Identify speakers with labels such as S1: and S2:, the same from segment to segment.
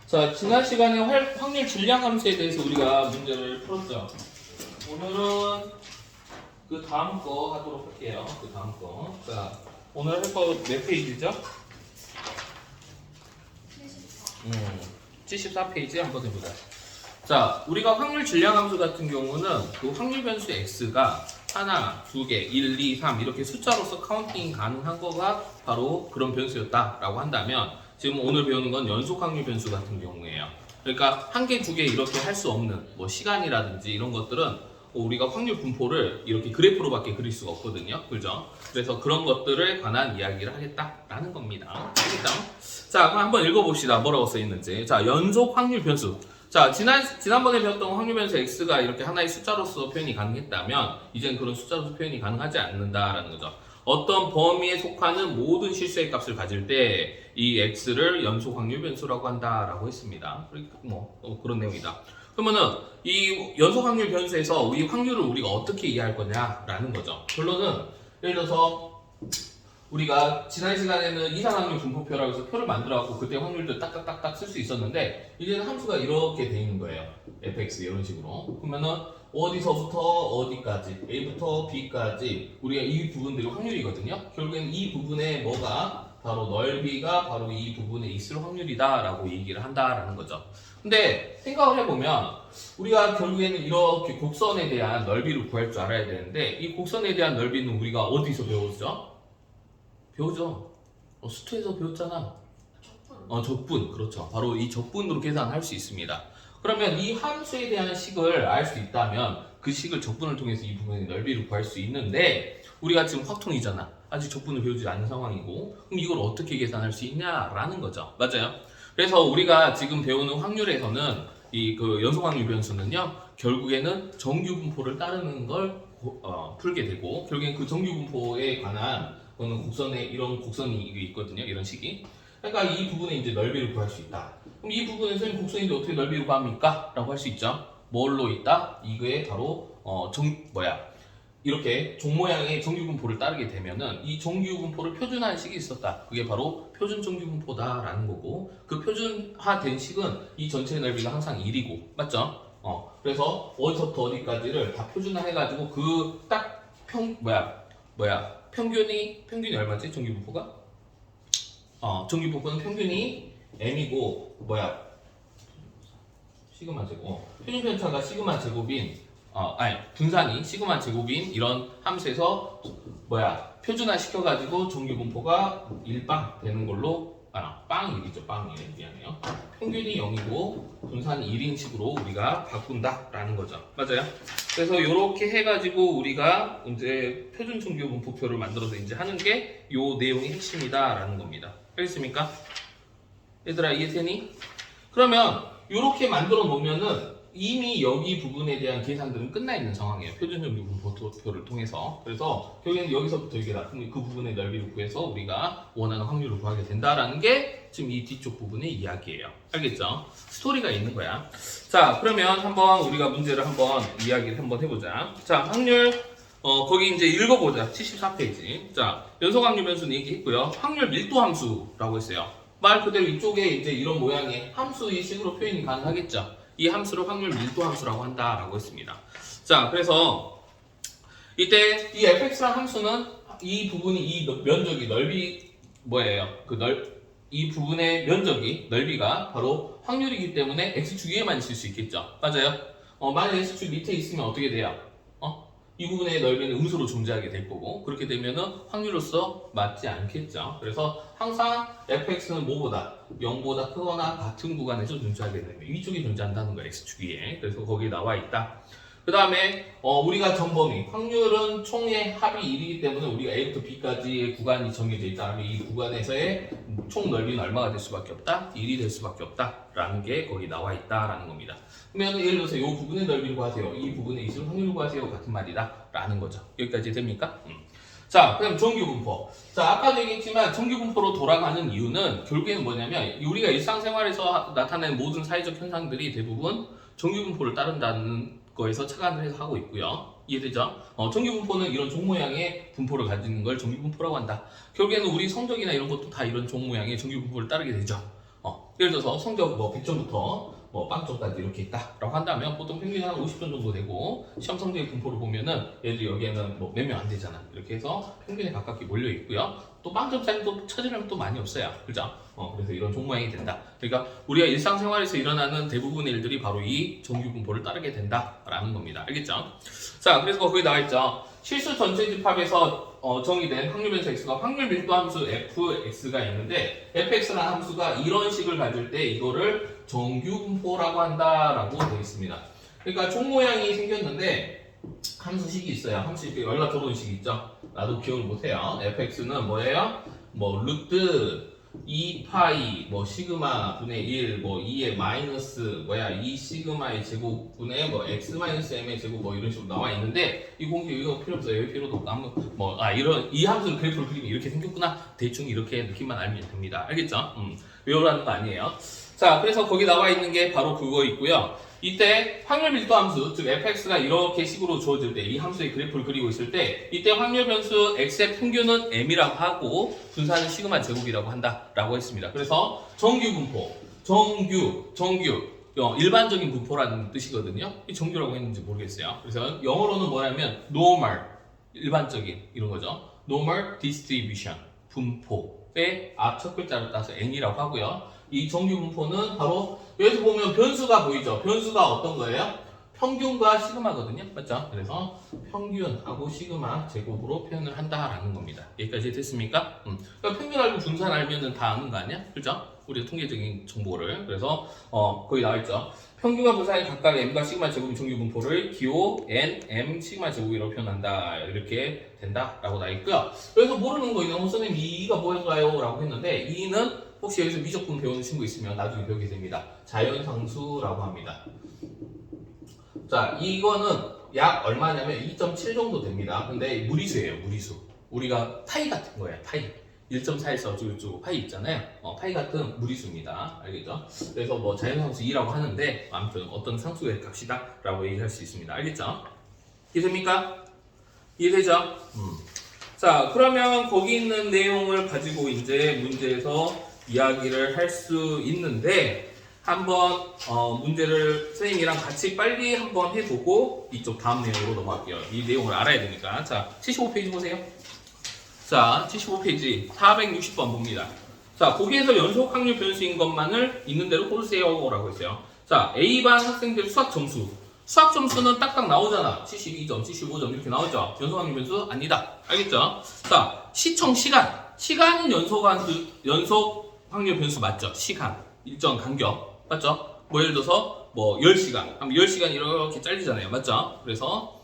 S1: 자, 지난 시간에 확률 질량 함수에 대해서 우리가 문제를 풀었죠. 오늘은 그 다음 거 하도록 할게요. 그 다음 거. 자, 오늘 할 거 몇 페이지죠? 74페이지 한번 해보자. 자, 우리가 확률 질량 함수 같은 경우는 그 확률 변수 x가 하나, 두 개, 1, 2, 3 이렇게 숫자로서 카운팅 가능한 거가 바로 그런 변수였다라고 한다면 지금 오늘 배우는 건 연속 확률 변수 같은 경우예요. 그러니까 한 개, 두 개 이렇게 할 수 없는 뭐 시간이라든지 이런 것들은 우리가 확률 분포를 이렇게 그래프로밖에 그릴 수가 없거든요. 그죠? 그래서 그런 것들에 관한 이야기를 하겠다라는 겁니다. 알겠죠? 자, 그럼 한번 읽어봅시다. 뭐라고 써 있는지. 자, 연속 확률 변수. 자, 지난번에 배웠던 확률 변수 x가 이렇게 하나의 숫자로서 표현이 가능했다면 이제는 그런 숫자로서 표현이 가능하지 않는다라는 거죠. 어떤 범위에 속하는 모든 실수의 값을 가질 때 이 x를 연속 확률 변수라고 한다라고 했습니다. 그런 내용이다. 그러면은 이 연속 확률 변수에서 이 확률을 우리가 어떻게 이해할 거냐라는 거죠. 결론은 예를 들어서 우리가 지난 시간에는 이상확률 분포표라고 해서 표를 만들어갖고 그때 확률들 딱딱딱딱 쓸 수 있었는데 이제는 함수가 이렇게 돼 있는 거예요. fx 이런 식으로. 그러면은 어디서부터 어디까지 a부터 b까지 우리가 이 부분들이 확률이거든요. 결국에는 이 부분에 뭐가 바로 넓이가 바로 이 부분에 있을 확률이다 라고 얘기를 한다라는 거죠. 근데 생각을 해보면 우리가 결국에는 이렇게 곡선에 대한 넓이를 구할 줄 알아야 되는데 이 곡선에 대한 넓이는 우리가 어디서 배우죠? 수투에서 배웠잖아. 적분. 그렇죠. 바로 이 적분으로 계산할 수 있습니다. 그러면 이 함수에 대한 식을 알 수 있다면 그 식을 적분을 통해서 이 부분의 넓이를 구할 수 있는데 우리가 지금 확통이잖아. 아직 적분을 배우지 않은 상황이고 그럼 이걸 어떻게 계산할 수 있냐라는 거죠. 맞아요? 그래서 우리가 지금 배우는 확률에서는 이 그 연속 확률 변수는요 결국에는 정규 분포를 따르는 걸 풀게 되고 결국엔 그 정규 분포에 관한 그거는 곡선에 이런 곡선이 있거든요. 이런 식이. 그러니까 이 부분에 이제 넓이를 구할 수 있다. 그럼 이 부분에서 곡선인데 어떻게 넓이를 구합니까? 라고 할 수 있죠. 뭘로 있다? 이거에 바로 이렇게 종 모양의 정규 분포를 따르게 되면은 이 정규 분포를 표준화한 식이 있었다. 그게 바로 표준 정규 분포다라는 거고 그 표준화된 식은 이 전체 넓이가 항상 1이고 맞죠? 그래서 어디서부터 어디까지를 다 표준화해가지고 그 딱 평균이 얼마지? 정규 분포가? 정규 분포는 평균이 m이고 시그마 제곱. 표준 편차가 시그마 제곱인 분산이 시그마 제곱인 이런 함수에서 표준화 시켜가지고 정규 분포가 1빵 되는 걸로 빵 1이죠. 빵 1. 미안해요. 평균이 0이고 분산이 1인 식으로 우리가 바꾼다라는 거죠. 맞아요? 그래서 이렇게 해가지고 우리가 이제 표준 정규 분포표를 만들어서 이제 하는 게 요 내용의 핵심이다라는 겁니다. 알겠습니까? 얘들아 이해되니? 그러면 이렇게 만들어 놓으면은 이미 여기 부분에 대한 계산들은 끝나 있는 상황이에요. 표준 정규 분포표를 통해서. 그래서 결국에는 여기서부터 이게 그 부분의 넓이를 구해서 우리가 원하는 확률을 구하게 된다라는 게 지금 이 뒤쪽 부분의 이야기예요. 알겠죠? 스토리가 있는 거야. 자, 그러면 한번 우리가 문제를 한번 이야기를 한번 해보자. 자, 확률 거기 이제 읽어보자. 74페이지. 자, 연속 확률 변수는 얘기했고요. 확률 밀도 함수라고 했어요. 말 그대로 이쪽에 이제 이런 모양의 함수의 식으로 표현이 가능하겠죠. 이 함수를 확률 밀도 함수라고 한다라고 했습니다. 자, 그래서 이때 이 fx라는 함수는 이 부분이 이 면적이 넓이 이 부분의 면적이 넓이가 바로 확률이기 때문에 x축 위에만 있을 수 있겠죠. 맞아요? 만약 x축 밑에 있으면 어떻게 돼요? 이 부분의 넓이는 음수로 존재하게 될 거고 그렇게 되면은 확률로서 맞지 않겠죠. 그래서 항상 fx는 뭐보다 0보다 크거나 같은 구간에서 존재하게 되면 위쪽에 존재한다는 거예요. x축 위에. 그래서 거기에 나와 있다. 그 다음에 우리가 전범위 확률은 총의 합이 1이기 때문에 우리가 a부터 b까지의 구간이 정해져 있다면 이 구간에서의 총 넓이는 얼마가 될 수밖에 없다? 1이 될 수밖에 없다라는 게 거기 나와 있다라는 겁니다. 그러면 예를 들어서 이 부분의 넓이를 구하세요. 이 부분에 있을 확률을 구하세요. 같은 말이다라는 거죠. 여기까지 됩니까? 자, 그럼 정규 분포. 자, 아까도 얘기했지만 정규 분포로 돌아가는 이유는 결국에는 뭐냐면 우리가 일상생활에서 나타내는 모든 사회적 현상들이 대부분 정규 분포를 따른다는 거에서 착안을 해서 하고 있고요. 이해되죠? 정규 분포는 이런 종 모양의 분포를 가지는 걸 정규 분포라고 한다. 결국에는 우리 성적이나 이런 것도 다 이런 종 모양의 정규 분포를 따르게 되죠. 예를 들어서 성적 뭐 100점부터 뭐 빵점까지 이렇게 있다라고 한다면 보통 평균이 한 50점 정도 되고 시험 성적의 분포를 보면은 얘들이 여기에는 뭐 몇 명 안 되잖아. 이렇게 해서 평균에 가깝게 몰려 있고요. 또 빵점짜리 또 찾으려면 또 많이 없어요. 그죠? 그래서 이런 종 모양이 된다. 그러니까 우리가 일상생활에서 일어나는 대부분의 일들이 바로 이 정규 분포를 따르게 된다라는 겁니다. 알겠죠? 자, 그래서 거기 나와 있죠. 실수 전체 집합에서 정의된 확률 변수 x가 확률 밀도 함수 fx가 있는데 fx라는 함수가 이런 식을 가질 때 이거를 정규 분포라고 한다라고 되어 있습니다. 그러니까 종 모양이 생겼는데 함수식이 있어요. 함수식 연락 들어온 식이 있죠. 나도 기억을 못해요. fx는 뭐예요? 뭐 루트 2파이 뭐 시그마 분의 1 뭐 2의 마이너스 2 시그마의 제곱 분의 뭐 x 마이너스 m의 제곱 뭐 이런 식으로 나와 있는데 이 공식 이거 필요 없어요. 여기 필요도 없고 아무 이런 이 함수를 그래프를 그리면 이렇게 생겼구나. 대충 이렇게 느낌만 알면 됩니다. 알겠죠? 외우라는 거 아니에요. 자, 그래서 거기 나와 있는 게 바로 그거 있고요. 이때 확률 밀도 함수, 즉 fx가 이렇게 식으로 주어질 때 이 함수의 그래프를 그리고 있을 때 이때 확률 변수 x의 평균은 m이라고 하고 분산은 시그마 제곱이라고 한다라고 했습니다. 그래서 정규 분포, 정규 일반적인 분포라는 뜻이거든요. 이 정규라고 했는지 모르겠어요. 그래서 영어로는 뭐냐면 normal 일반적인 이런 거죠. normal distribution 분포의 앞 첫 글자를 따서 n이라고 하고요. 이 정규 분포는 바로 여기서 보면 변수가 보이죠? 변수가 어떤 거예요? 평균과 시그마거든요. 맞죠? 그래서 평균하고 시그마 제곱으로 표현을 한다라는 겁니다. 여기까지 됐습니까? 그러니까 평균 알고 분산 알면은 다 아는 거 아니야? 그죠? 우리의 통계적인 정보를. 그래서 거기 나와 있죠. 평균과 분산이 각각 m과 시그마 제곱의 정규 분포를 기호 n m 시그마 제곱이라고 표현한다. 이렇게 된다라고 나와 있고요. 그래서 모르는 거 있나요? 선생님 이가 뭐인가요? 라고 했는데 이는 혹시 여기서 미적분 배우는 친구 있으면 나중에 배우게 됩니다. 자연상수라고 합니다. 자, 이거는 약 얼마냐면 2.7 정도 됩니다. 근데 무리수예요, 무리수. 우리가 파이 같은 거예요, 파이. 1.4에서 어쩌고저쩌고 파이 있잖아요. 파이 같은 무리수입니다. 알겠죠? 그래서 뭐 자연상수 2라고 하는데 아무튼 어떤 상수의 값이다 라고 얘기할 수 있습니다. 알겠죠? 이해됩니까? 이해되죠? 자, 그러면 거기 있는 내용을 가지고 이제 문제에서 이야기를 할 수 있는데 한번 문제를 선생님이랑 같이 빨리 한번 해보고 이쪽 다음 내용으로 넘어갈게요. 이 내용을 알아야 되니까. 자, 75페이지 보세요. 자, 75페이지 460번 봅니다. 자, 거기에서 연속 확률 변수인 것만을 있는 대로 고르세요 라고 했어요. 자, A반 학생들 수학 점수는 딱딱 나오잖아. 72점, 75점 이렇게 나오죠. 연속 확률 변수 아니다. 알겠죠? 자, 시청 시간은 연속 확률 변수 맞죠? 시간, 일정 간격, 맞죠? 뭐 예를 들어서 뭐 10시간, 하면 10시간 이렇게 잘리잖아요. 맞죠? 그래서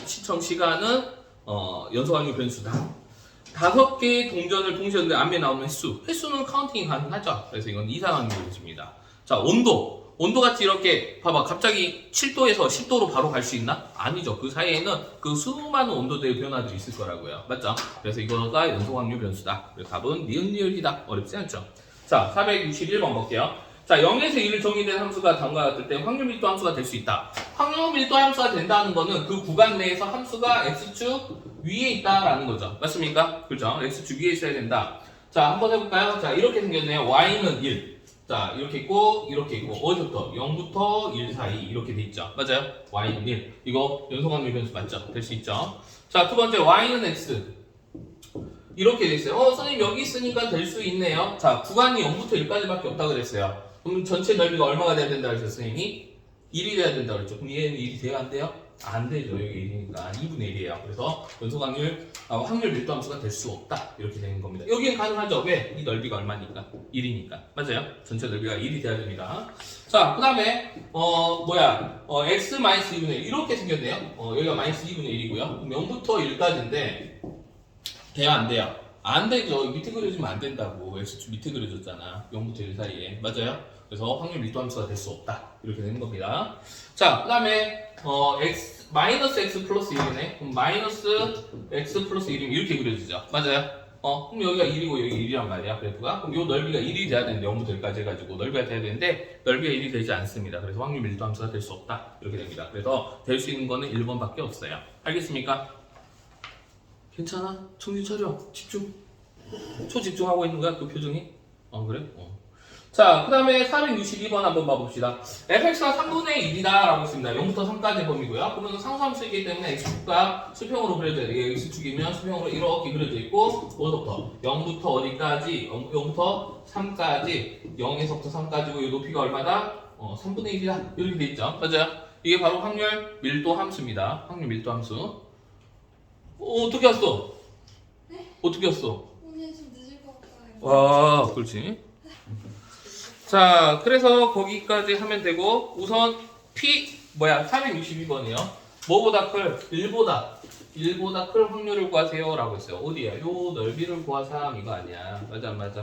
S1: 시청 시간은 연속 확률 변수다. 5개의 동전을 동시에 던데 앞에 나오는 횟수는 카운팅이 가능하죠. 그래서 이건 이상한 변수입니다. 자, 온도같이 이렇게 봐봐. 갑자기 7도에서 10도로 바로 갈 수 있나? 아니죠. 그 사이에는 그 수많은 온도대의 변화들이 있을 거라고요. 맞죠? 그래서 이거가 연속 확률 변수다. 그래서 답은 니은리을이다. 어렵지 않죠? 자, 461번 볼게요. 자, 0에서 1을 정의된 함수가 다음과 같을 때 확률 밀도 함수가 될 수 있다. 확률 밀도 함수가 된다는 거는 그 구간 내에서 함수가 x축 위에 있다라는 거죠. 맞습니까? 그렇죠? x축 위에 있어야 된다. 자, 한번 해볼까요? 자, 이렇게 생겼네요. y는 1. 자, 이렇게 있고 어디서부터? 0부터 1 사이 이렇게 돼 있죠. 맞아요? y는 1. 이거 연속 확률 변수 맞죠? 될 수 있죠. 자, 두 번째 y는 x. 이렇게 돼 있어요. 선생님 여기 있으니까 될 수 있네요. 자, 구간이 0부터 1까지밖에 없다 그랬어요. 그럼 전체 넓이가 얼마가 돼야 된다 그랬어요, 선생님이? 1이 돼야 된다 그랬죠. 그럼 얘는 1이 돼야 안 돼요? 안 되죠. 여기 1이니까 2분의 1이에요. 그래서 연속 확률 밀도 함수가 될 수 없다. 이렇게 되는 겁니다. 여기는 가능하죠. 왜? 이 넓이가 얼마니까? 1이니까. 맞아요? 전체 넓이가 1이 돼야 됩니다. 자, 그 다음에 x 마이너스 2분의 1 이렇게 생겼네요. 여기가 마이너스 2분의 1이고요. 그럼 0부터 1까지인데 돼요? 안 돼요? 안 되죠. 밑에 그려주면 안 된다고. x축 밑에 그려줬잖아. 0부터 1 사이에. 맞아요? 그래서 확률 밀도 함수가 될 수 없다. 이렇게 되는 겁니다. 자, 그 다음에 마이너스 x 플러스 1이네. 그럼 마이너스 x 플러스 1이면 이렇게 그려지죠. 맞아요? 그럼 여기가 1이고 여기 1이란 말이야. 그래프가. 그럼 요 넓이가 1이 돼야 되는데 0부터 1까지 해가지고 넓이가 돼야 되는데 넓이가 1이 되지 않습니다. 그래서 확률 밀도 함수가 될 수 없다. 이렇게 됩니다. 그래서 될 수 있는 거는 1번밖에 없어요. 알겠습니까? 괜찮아? 정신 차려. 집중. 초집중하고 있는 거야? 그 표정이? 그래? 자, 그 다음에 462번 한번 봐봅시다. fx가 3분의 1이다 라고 했습니다. 0부터 3까지 범위고요. 그러면 상수함수이기 때문에 x축과 수평으로 그려져야 돼요. 이게 x축이면 수평으로 이렇게 그려져 있고 어디서부터? 0부터 어디까지? 0부터 3까지 0에서부터 3까지고 이 높이가 얼마다? 3분의 1이다 이렇게 돼 있죠. 맞아요? 이게 바로 확률 밀도 함수입니다. 확률 밀도 함수. 어떻게 왔어?
S2: 네?
S1: 어떻게 왔어?
S2: 오늘 좀 늦을 것 같아요.
S1: 와, 그렇지. 자, 그래서 거기까지 하면 되고 우선 P 462번이요. 뭐보다 클? 1보다 클 확률을 구하세요 라고 했어요. 어디야? 요 넓이를 구하삼 이거 아니야. 맞아 안 맞아?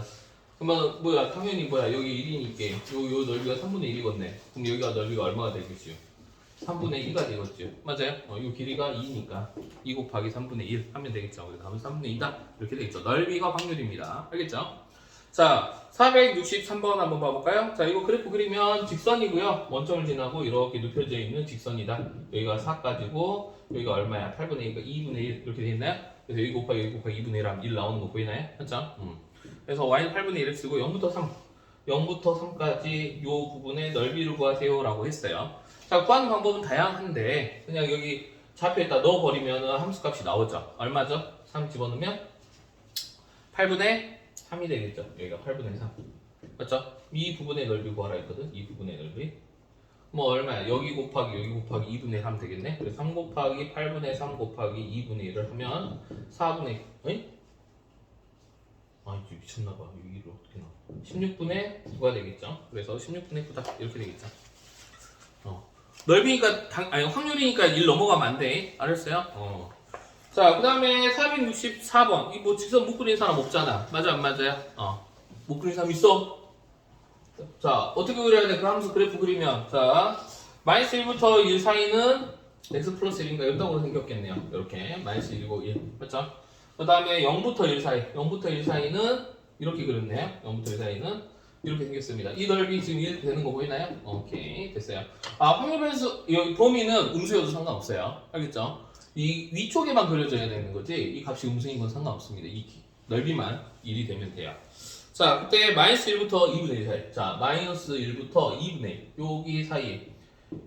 S1: 그러면 당연히 여기 1이니까 요 넓이가 3분의 1이겠네. 그럼 여기가 넓이가 얼마가 되겠죠? 3분의 2가 되겠죠. 맞아요? 요 길이가 2니까 2 곱하기 3분의 1 하면 되겠죠. 그래서 하면 3분의 2다 이렇게 되겠죠. 넓이가 확률입니다. 알겠죠? 자, 463번 한번 봐볼까요? 자, 이거 그래프 그리면 직선이고요. 원점을 지나고 이렇게 눕혀져 있는 직선이다. 여기가 4까지고 여기가 얼마야? 8분의 2가 2분의 1 이렇게 돼 있나요? 그래서 여기 곱하기 2분의 1 하면 1 나오는 거 보이나요? 맞죠? 그래서 y는 8분의 1을 쓰고 0부터 3까지 요 부분의 넓이를 구하세요 라고 했어요. 자, 구하는 방법은 다양한데 그냥 여기 좌표에다 넣어버리면 함수값이 나오죠. 얼마죠? 3 집어넣으면 8분의 3이 되겠죠. 여기가 8분의 3. 맞죠? 이 부분의 넓이 구하라 했거든. 이 부분의 넓이. 뭐 얼마야? 여기 곱하기 2분의 3 되겠네. 그래서 3 곱하기 8분의 3 곱하기 2분의 1을 하면 4분의 이제 미쳤나봐. 여기를 어떻게 나와? 16분의 9가 되겠죠. 그래서 16분의 9다. 이렇게 되겠죠. 넓이니까 확률이니까 1 넘어가면 안 돼. 알았어요? 자, 그 다음에 464번. 이 직선 못 그린 사람 없잖아. 맞아, 안 맞아요? 못 그린 사람 있어? 자, 어떻게 그려야 돼? 그 함수 그래프 그리면. 자, 마이너스 1부터 1 사이는 x 플러스 1인가 이렇다고 생겼겠네요. 이렇게. 마이너스 1이고 1. 맞죠? 그 다음에 0부터 1 사이는 이렇게 그렸네요. 0부터 1 사이는 이렇게 생겼습니다. 이 넓이 지금 1 되는 거 보이나요? 오케이. 됐어요. 확률 변수, 여기 범위는 음수여도 상관없어요. 알겠죠? 이 위쪽에만 그려져야 되는 거지 이 값이 음수인 건 상관없습니다. 이 넓이만 1이 되면 돼요. 자, 그때 마이너스 1부터 2분의 1 사이. 자, 마이너스 1부터 2분의 1 여기 사이에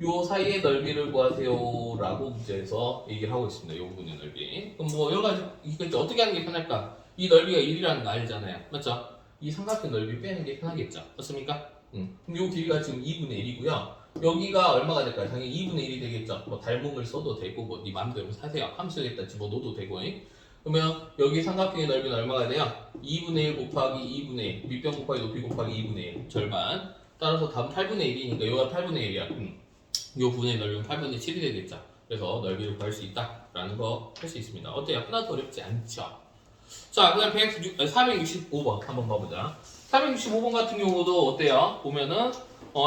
S1: 요 사이의 넓이를 구하세요 라고 문제에서 얘기를 하고 있습니다. 요 부분의 넓이. 그럼 뭐 여러 가지 이거 어떻게 하는 게 편할까? 이 넓이가 1이라는 거 알잖아요. 맞죠? 이 삼각형 넓이 빼는 게 편하겠죠. 맞습니까? 그럼 요 길이가 지금 2분의 1이고요. 여기가 얼마가 될까요? 당연히 2분의 1이 되겠죠. 뭐 닮음을 써도 되고 뭐 네 마음대로 사세요. 함수에다 집어넣어도 되고. 그러면 여기 삼각형의 넓이는 얼마가 돼요? 2분의 1 곱하기 2분의 1 밑변 곱하기 높이 곱하기 2분의 1 절반. 따라서 답은 8분의 1이니까 여기가 8분의 1이야. 요 부분의 넓이는 8분의 7이 되겠죠. 그래서 넓이를 구할 수 있다라는 거 할 수 있습니다. 어때요? 하나도 어렵지 않죠? 자, 그 다음 465번 한번 봐보자. 465번 같은 경우도 어때요? 보면은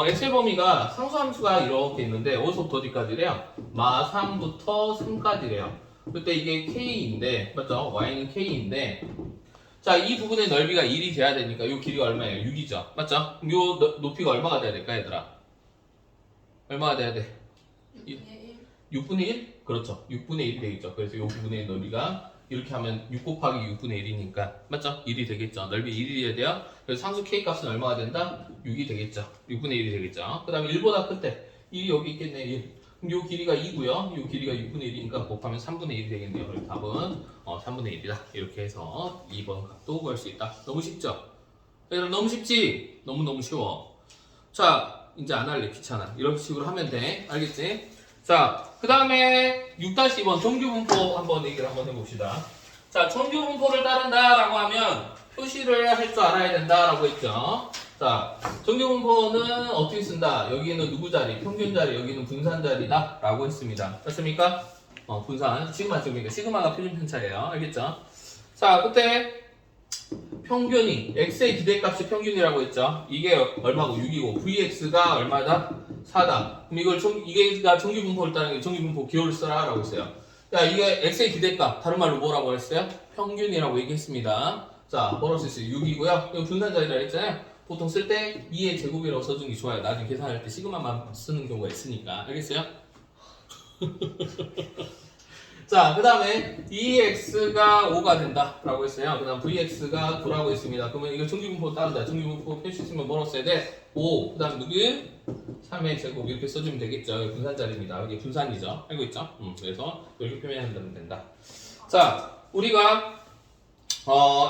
S1: 엑셀 범위가 상수함수가 이렇게 있는데 어디서부터 어디까지래요? 마3부터 3까지래요. 그때 이게 K인데 맞죠? Y는 K인데 자, 이 부분의 넓이가 1이 돼야 되니까 이 길이가 얼마예요? 6이죠. 맞죠? 이 높이가 얼마가 돼야 될까 얘들아? 얼마가 돼야 돼? 6분의 1? 그렇죠. 6분의 1이 되겠죠. 그래서 이 부분의 넓이가 이렇게 하면 6 곱하기 6분의 1이니까 맞죠? 1이 되겠죠. 넓이 1이어야 돼요. 그래서 상수 K 값은 얼마가 된다? 6이 되겠죠. 6분의 1이 되겠죠. 그 다음에 1보다 클 때 1이 여기 있겠네. 1. 그럼 요 길이가 2고요. 요 길이가 6분의 1이니까 곱하면 3분의 1이 되겠네요. 그래서 답은 3분의 1이다. 이렇게 해서 2번 값도 구할 수 있다. 너무 쉽죠? 얘들아 너무 쉽지? 너무너무 쉬워. 자, 이제 안 할래. 귀찮아. 이런 식으로 하면 돼. 알겠지? 자, 그 다음에 6-2번 정규분포 한번 얘기를 한번 해봅시다. 자, 정규분포를 따른다라고 하면 표시를 할 줄 알아야 된다라고 했죠. 자, 정규분포는 어떻게 쓴다? 여기는 누구 자리? 평균 자리, 여기는 분산 자리다 라고 했습니다. 맞습니까? 분산, 시그마 쪽이니까 시그마가 표준 편차예요. 알겠죠? 자, 그때 평균이 x의 기대값이 평균이라고 했죠. 이게 얼마고? 6이고 vx가 얼마다? 4다. 그럼 이걸 이게가 정규분포를 따르는 게 정규분포 기호를 써라 라고 했어요. 자, 이게 x의 기대값 다른 말로 뭐라고 했어요? 평균이라고 얘기했습니다. 자, 뭐라고 썼어요? 6이고요. 이거 분산자리라 했잖아요. 보통 쓸 때 2의 제곱이라고 써주는 게 좋아요. 나중에 계산할 때 시그마만 쓰는 경우가 있으니까. 알겠어요? 자, 그 다음에 EX가 5가 된다라고 했어요. 그 다음 VX가 9라고 했습니다. 그러면 이거 정규분포 따른다. 정규분포 표시 쓰면 뭐로 써야 돼? 5. 그 다음 누구? 3의 제곱 이렇게 써주면 되겠죠. 이게 분산자리입니다. 이게 분산이죠. 알고 있죠? 그래서 이렇게 표현하면 된다. 자, 우리가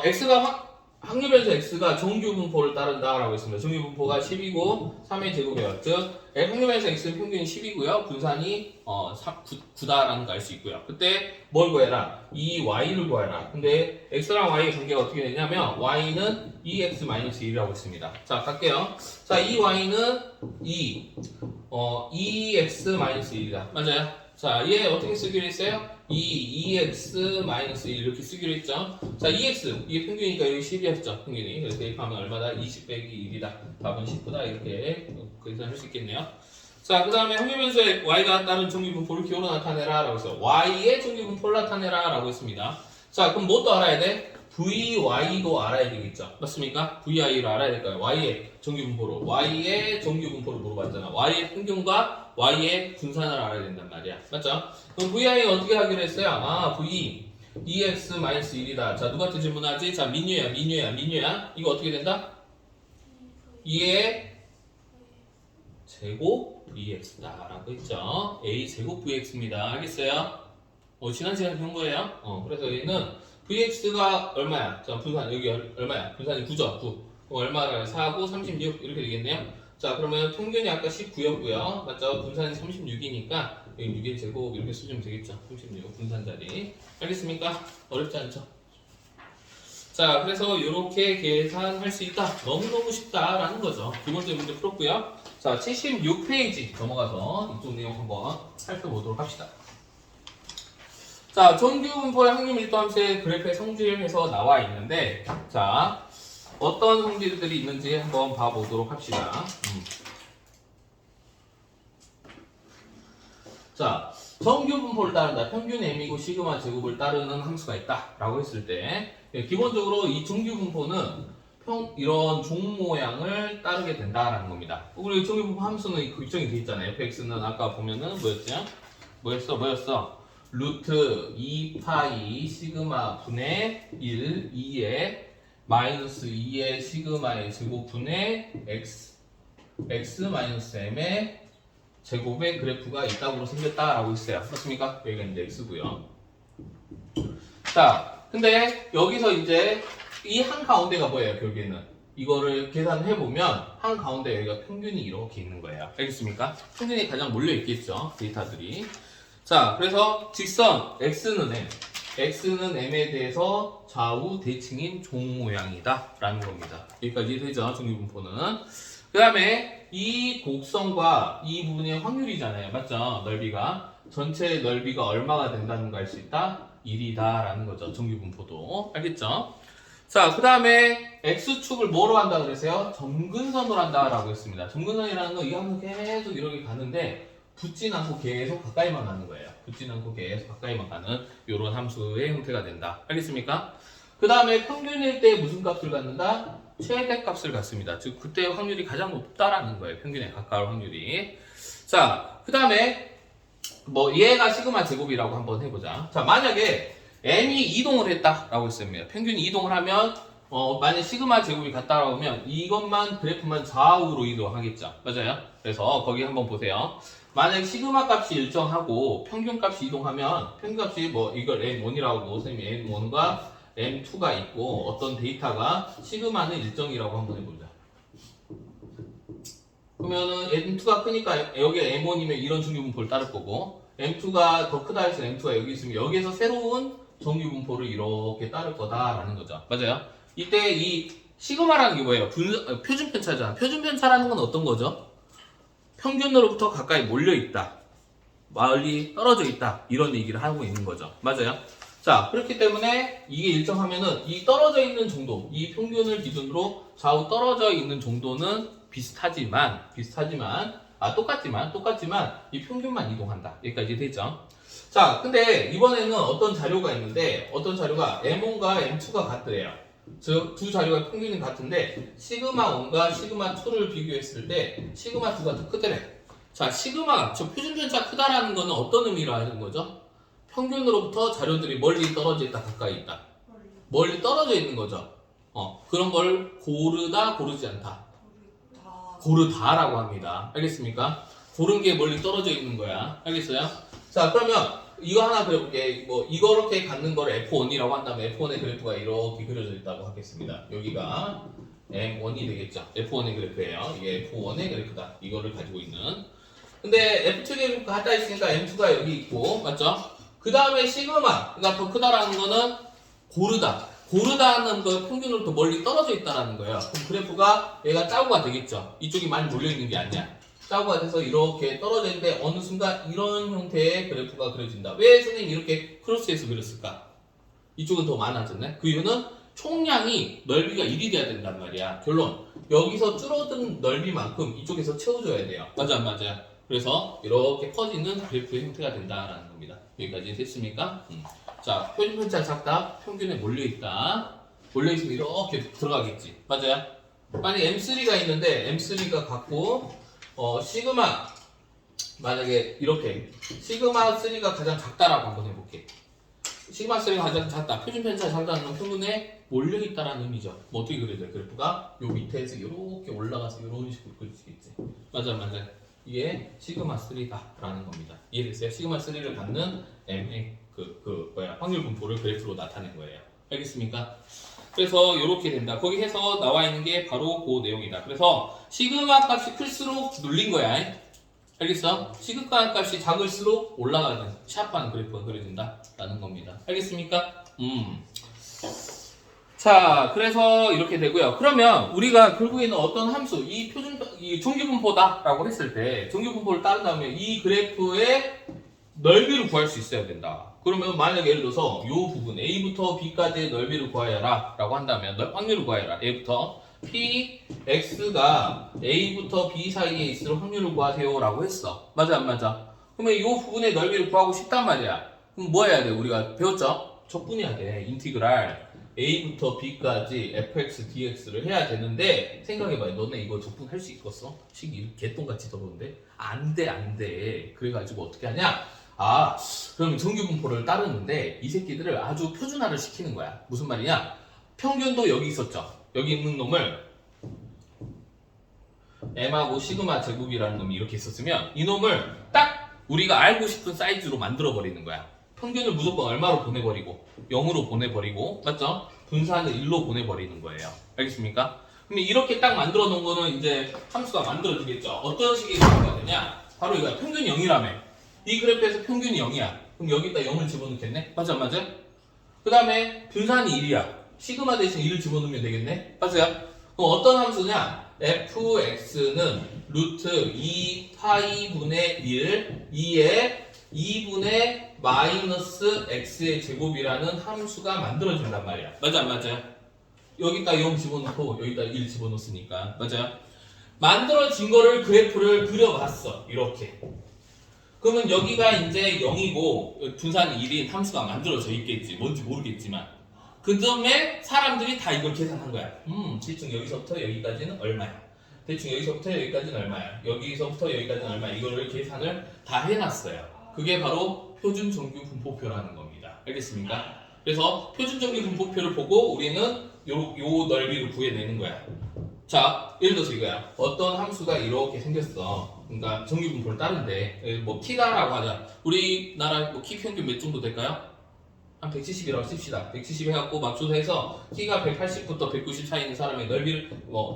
S1: X가 확률변수 X가 정규분포를 따른다라고 했습니다. 정규분포가 10이고 3의 제곱이에요. 즉 확률변수 X는 평균이 10이고요. 분산이 9다라는 거 알 수 있고요. 그때 뭘 구해라? 이 Y를 구해라. 근데 X랑 Y의 관계가 어떻게 되냐면 Y는 2X-1이라고 했습니다. 자, 갈게요. 자, 이 Y는 2X-1이다. 맞아요? 자, 얘 어떻게 쓰기로 했어요? 2x-1 이렇게 쓰기로 했죠. 자, 2x 이게 평균이니까 여기 10이었죠. 평균이. 그래서 대입하면 얼마다? 20 빼기 1이다. 답은 19다. 이렇게 계산할 수 있겠네요. 자, 그 다음에 확률변수에 y가 따른 정규분포를 기호로 나타내라 라고 했어요. y의 정규분포를 나타내라 라고 했습니다. 자, 그럼 뭐 또 알아야 돼? vy도 알아야 되겠죠. 맞습니까? vy를 알아야 될까요? y의 정규분포로. y의 정규분포를 물어봤잖아. y의 평균과 y의 분산을 알아야 된단 말이야. 맞죠? 그럼 vi 어떻게 하기로 했어요? 아, v 2x-1이다. 자, 누구한테 질문하지? 자, 민유야. 이거 어떻게 된다? 2의 제곱 vx다 라고 했죠. a 제곱 vx입니다. 알겠어요? 지난 시간에 배운 거예요. 그래서 여기는 vx가 얼마야? 자, 분산 여기 얼마야? 분산이 9죠. 9. 얼마가 4고 36 이렇게 되겠네요. 자, 그러면 평균이 아까 19였고요. 맞죠? 분산이 36이니까 여기 6의 제곱 이렇게 쓰시면 되겠죠. 36 분산 자리. 알겠습니까? 어렵지 않죠? 자, 그래서 이렇게 계산할 수 있다. 너무너무 쉽다라는 거죠. 두 번째 문제 풀었고요. 자, 76페이지 넘어가서 이쪽 내용 한번 살펴보도록 합시다. 자, 정규분포의 확률 밀도 함수의 그래프의 성질해서 나와 있는데, 자, 어떤 성질들이 있는지 한번 봐보도록 합시다. 자, 정규분포를 따른다. 평균 m이고 시그마 제곱을 따르는 함수가 있다. 라고 했을 때, 기본적으로 이 정규분포는 이런 종 모양을 따르게 된다라는 겁니다. 우리 정규분포 함수는 규정이 되어 있잖아요. fx는 아까 보면은 뭐였어? 루트 2파이 시그마 분의 1, 2의 마이너스 2의 시그마의 제곱 분의 x 마이너스 m의 제곱의 그래프가 이따구로 생겼다라고 했어요. 맞습니까? 여기가 이제 x고요. 자, 근데 여기서 이제 이 한 가운데가 뭐예요? 결국에는 이거를 계산해 보면 한 가운데 여기가 평균이 이렇게 있는 거예요. 알겠습니까? 평균이 가장 몰려 있겠죠. 데이터들이. 자, 그래서 직선 x는 m에 대해서 좌우 대칭인 종 모양이다 라는 겁니다. 여기까지 되죠. 정규분포는. 그 다음에 이 곡선과 이 부분의 확률이잖아요. 맞죠? 넓이가. 전체 넓이가 얼마가 된다는 걸 알 수 있다? 1이다 라는 거죠. 정규분포도. 알겠죠? 자, 그 다음에 x축을 뭐로 한다 그랬어요? 점근선으로 한다 라고 했습니다. 점근선이라는 건 이 함수 계속 이렇게 가는데 붙진 않고 계속 가까이만 가는 거예요. 붙진 않고 계속 가까이만 가는 이런 함수의 형태가 된다. 알겠습니까? 그 다음에 평균일 때 무슨 값을 갖는다? 최대값을 갖습니다. 즉 그때 확률이 가장 높다라는 거예요. 평균에 가까울 확률이. 자, 그 다음에 얘가 시그마 제곱이라고 한번 해보자. 자, 만약에 m이 이동을 했다라고 했습니다. 평균이 이동을 하면 만약 시그마 제곱이 같다라고 하면 이것만 그래프만 좌우로 이동하겠죠. 맞아요? 그래서 거기 한번 보세요. 만약 시그마 값이 일정하고 평균 값이 이동하면 평균 값이 이걸 M1이라고 선생님이 M1과 M2가 있고 어떤 데이터가 시그마는 일정이라고 한번 해보자. 그러면은 M2가 크니까 여기에 M1이면 이런 정규분포를 따를 거고 M2가 더 크다 해서 M2가 여기 있으면 여기에서 새로운 정규분포를 이렇게 따를 거다라는 거죠. 맞아요? 이때 이 시그마라는 게 뭐예요? 표준 편차잖아. 표준 편차라는 건 어떤 거죠? 평균으로부터 가까이 몰려 있다. 멀리 떨어져 있다. 이런 얘기를 하고 있는 거죠. 맞아요? 자, 그렇기 때문에 이게 일정하면은 이 떨어져 있는 정도, 이 평균을 기준으로 좌우 떨어져 있는 정도는 똑같지만 이 평균만 이동한다. 여기까지 되죠? 자, 근데 이번에는 어떤 자료가 있는데 어떤 자료가 M1과 M2가 같더래요. 즉 두 자료가 평균이 같은데 시그마 1과 시그마 2를 비교했을 때 시그마 2가 더 크더래. 자, 시그마, 저 표준 편차 크다라는 거는 어떤 의미로 하는 거죠? 평균으로부터 자료들이 멀리 떨어져 있다, 가까이 있다. 멀리 떨어져 있는 거죠. 그런 걸 고르다, 고르지 않다.
S2: 다.
S1: 고르다라고 합니다. 알겠습니까? 고른 게 멀리 떨어져 있는 거야. 알겠어요? 자, 그러면 이거 하나 그려볼게. 뭐 이렇게 갖는 거를 F1이라고 한다면 F1의 그래프가 이렇게 그려져 있다고 하겠습니다. 여기가 M1이 되겠죠. F1의 그래프예요. 이게 F1의 그래프다. 이거를 가지고 있는. 근데 F2의 그래프가 하나 있으니까 M2가 여기 있고, 맞죠? 그 다음에 시그마, 그러니까 더 크다라는 거는 고르다. 고르다는 거 평균으로부터 멀리 떨어져 있다라는 거예요. 그럼 그래프가 얘가 짜고가 되겠죠. 이쪽이 많이 몰려 있는 게 아니야. 짜고가 돼서 이렇게 떨어져 있는데 어느 순간 이런 형태의 그래프가 그려진다. 왜 선생님이 이렇게 크로스해서 그렸을까? 이쪽은 더 많아졌네. 그 이유는 총량이 넓이가 1이 돼야 된단 말이야. 결론. 여기서 줄어든 넓이만큼 이쪽에서 채워줘야 돼요. 맞아 안 맞아요? 그래서 이렇게 퍼지는 그래프의 형태가 된다라는 겁니다. 여기까지 됐습니까? 자, 표준 편차가 작다. 평균에 몰려있다. 몰려있으면 이렇게 들어가겠지. 맞아요? 만약에 M3가 있는데 M3가 갖고 시그마 만약에 이렇게 시그마 3가 가장 작다라고 한번 해볼게. 시그마 3가 가장 작다. 표준 편차가 작다는 건 평균에 몰려있다라는 의미죠. 뭐 어떻게 그려야 돼? 그래프가 요 밑에서 이렇게 올라가서 이런 식으로 그려지겠지. 맞아요. 이게 시그마 3다라는 겁니다. 이해됐어요? 시그마 3를 갖는 M의 확률 분포를 그래프로 나타낸 거예요. 알겠습니까? 그래서 이렇게 된다. 거기 해서 나와 있는 게 바로 그 내용이다. 그래서 시그마 값이 클수록 눌린 거야. 알겠어? 시그마 값이 작을수록 올라가는 샤프한 그래프가 그려진다라는 겁니다. 알겠습니까? 자, 그래서 이렇게 되고요. 그러면 우리가 결국에는 어떤 함수, 이 정규분포다라고 했을 때 정규분포를 따른 다음에 이 그래프의 넓이를 구할 수 있어야 된다. 그러면 만약에 예를 들어서 이 부분 A부터 B까지의 넓이를 구하여라 라고 한다면 확률을 구하여라. A부터 P, X가 A부터 B 사이에 있을 확률을 구하세요 라고 했어. 맞아 안 맞아? 그러면 이 부분의 넓이를 구하고 싶단 말이야. 그럼 뭐 해야 돼? 우리가 배웠죠? 적분해야 돼. 인티그랄 A부터 B까지 fx, dx를 해야 되는데 생각해봐. 너네 이거 적분할 수 있겠어? 식이 개똥같이 더러운데? 안 돼. 그래가지고 어떻게 하냐? 그러면 정규분포를 따르는데 이 새끼들을 아주 표준화를 시키는 거야. 무슨 말이냐? 평균도 여기 있었죠. 여기 있는 놈을 m하고 시그마 제곱이라는 놈이 이렇게 있었으면 이 놈을 딱 우리가 알고 싶은 사이즈로 만들어 버리는 거야. 평균을 무조건 얼마로 보내버리고 0으로 보내버리고, 맞죠? 분산을 1로 보내버리는 거예요. 알겠습니까? 그럼 이렇게 딱 만들어 놓은 거는 이제 함수가 만들어지겠죠. 어떤 식의 그래프가 되냐? 바로 이거야. 평균 0이라며. 이 그래프에서 평균이 0이야. 그럼 여기다 0을 집어넣겠네? 맞아? 그 다음에 분산이 1이야. 시그마 대신 1을 집어넣으면 되겠네? 맞아요? 그럼 어떤 함수냐? fx는 루트 2파이분의 1, 2에 2분의 마이너스 x의 제곱이라는 함수가 만들어진단 말이야. 맞아 안 맞아요? 여기다 0 집어넣고 여기다 1 집어넣었으니까. 맞아요? 만들어진 거를 그래프를 그려봤어. 이렇게. 그러면 여기가 이제 0이고 분산이 1인 함수가 만들어져 있겠지. 뭔지 모르겠지만. 그 다음에 사람들이 다 이걸 계산한 거야. 대충 여기서부터 여기까지는 얼마야. 대충 여기서부터 여기까지는 얼마야. 여기서부터 여기까지는 얼마야. 이거를 계산을 다 해놨어요. 그게 바로 표준 정규 분포표라는 겁니다. 알겠습니까? 그래서 표준 정규 분포표를 보고 우리는 요 넓이를 구해내는 거야. 자, 예를 들어서 이거야. 어떤 함수가 이렇게 생겼어. 그러니까 정규 분포를 따른데 뭐 키다라고 하자. 우리나라 뭐 키 평균 몇 정도 될까요? 한 170이라고 씁시다. 170 해갖고 맞춰서 키가 180부터 190 사이 있는 사람의 넓이를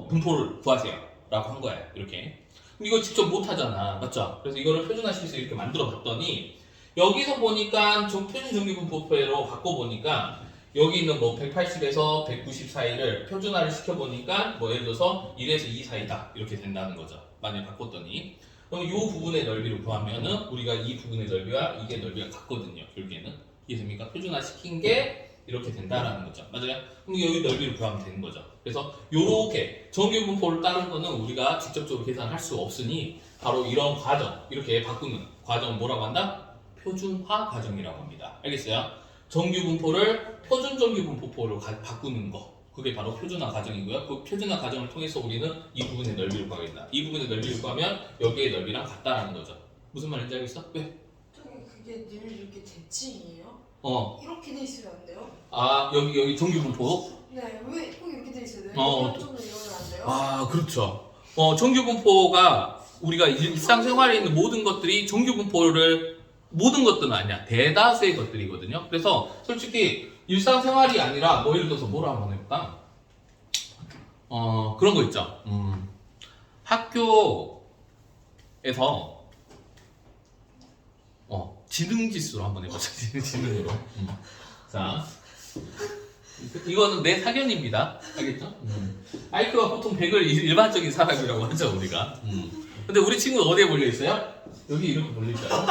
S1: 분포를 구하세요. 라고 한 거야. 이렇게. 이거 직접 못 하잖아. 맞죠? 그래서 이거를 표준화시켜서 이렇게 만들어 봤더니 여기서 보니까 좀 표준 정규 분포표로 바꿔보니까 여기 있는 뭐 180에서 190 사이를 표준화를 시켜보니까 뭐 예를 들어서 1에서 2 사이다. 이렇게 된다는 거죠. 만약에 바꿨더니. 그럼 이 부분의 넓이를 구하면은 우리가 이 부분의 넓이와 이게 넓이가 같거든요. 결국에는. 이해됩니까? 표준화 시킨 게 이렇게 된다라는 거죠. 맞아요? 그럼 여기 넓이를 구하면 되는 거죠. 그래서 요렇게 정규 분포를 따른 거는 우리가 직접적으로 계산할 수 없으니 바로 이런 과정, 이렇게 바꾸는 과정을 뭐라고 한다? 표준화 과정이라고 합니다. 알겠어요? 정규 분포를 표준 정규 분포로 바꾸는 거. 그게 바로 표준화 과정이고요. 그 표준화 과정을 통해서 우리는 이 부분의 넓이를 구하겠다. 이 부분의 넓이를 구하면 여기의 넓이랑 같다라는 거죠. 무슨 말인지 알겠어? 왜?
S2: 저기 그게
S3: 이게 늘 이렇게 대칭이에요?
S1: 어,
S3: 이렇게 돼 있으면 안 돼요?
S1: 아 여기 종규분포.
S3: 네, 왜 꼭 이렇게 돼 있어야 돼요?
S1: 어,
S3: 좀 더 이러면 안 돼요?
S1: 아 그렇죠. 종규분포가 우리가 일상생활에 있는 모든 것들이 종규분포를 모든 것들은 아니야. 대다수의 것들이거든요. 그래서 솔직히 일상생활이 아니라 뭐 예를 들어서 뭐라 한번 해볼까? 그런 거 있죠. 학교에서 지능지수로 한번 해보자. 지능으로. 자, 이거는 내 사견입니다. 알겠죠? IQ가 보통 100을 일반적인 사람이라고 하죠, 우리가. 근데 우리 친구는 어디에 몰려 있어요? 여기 이렇게 몰려 있어요.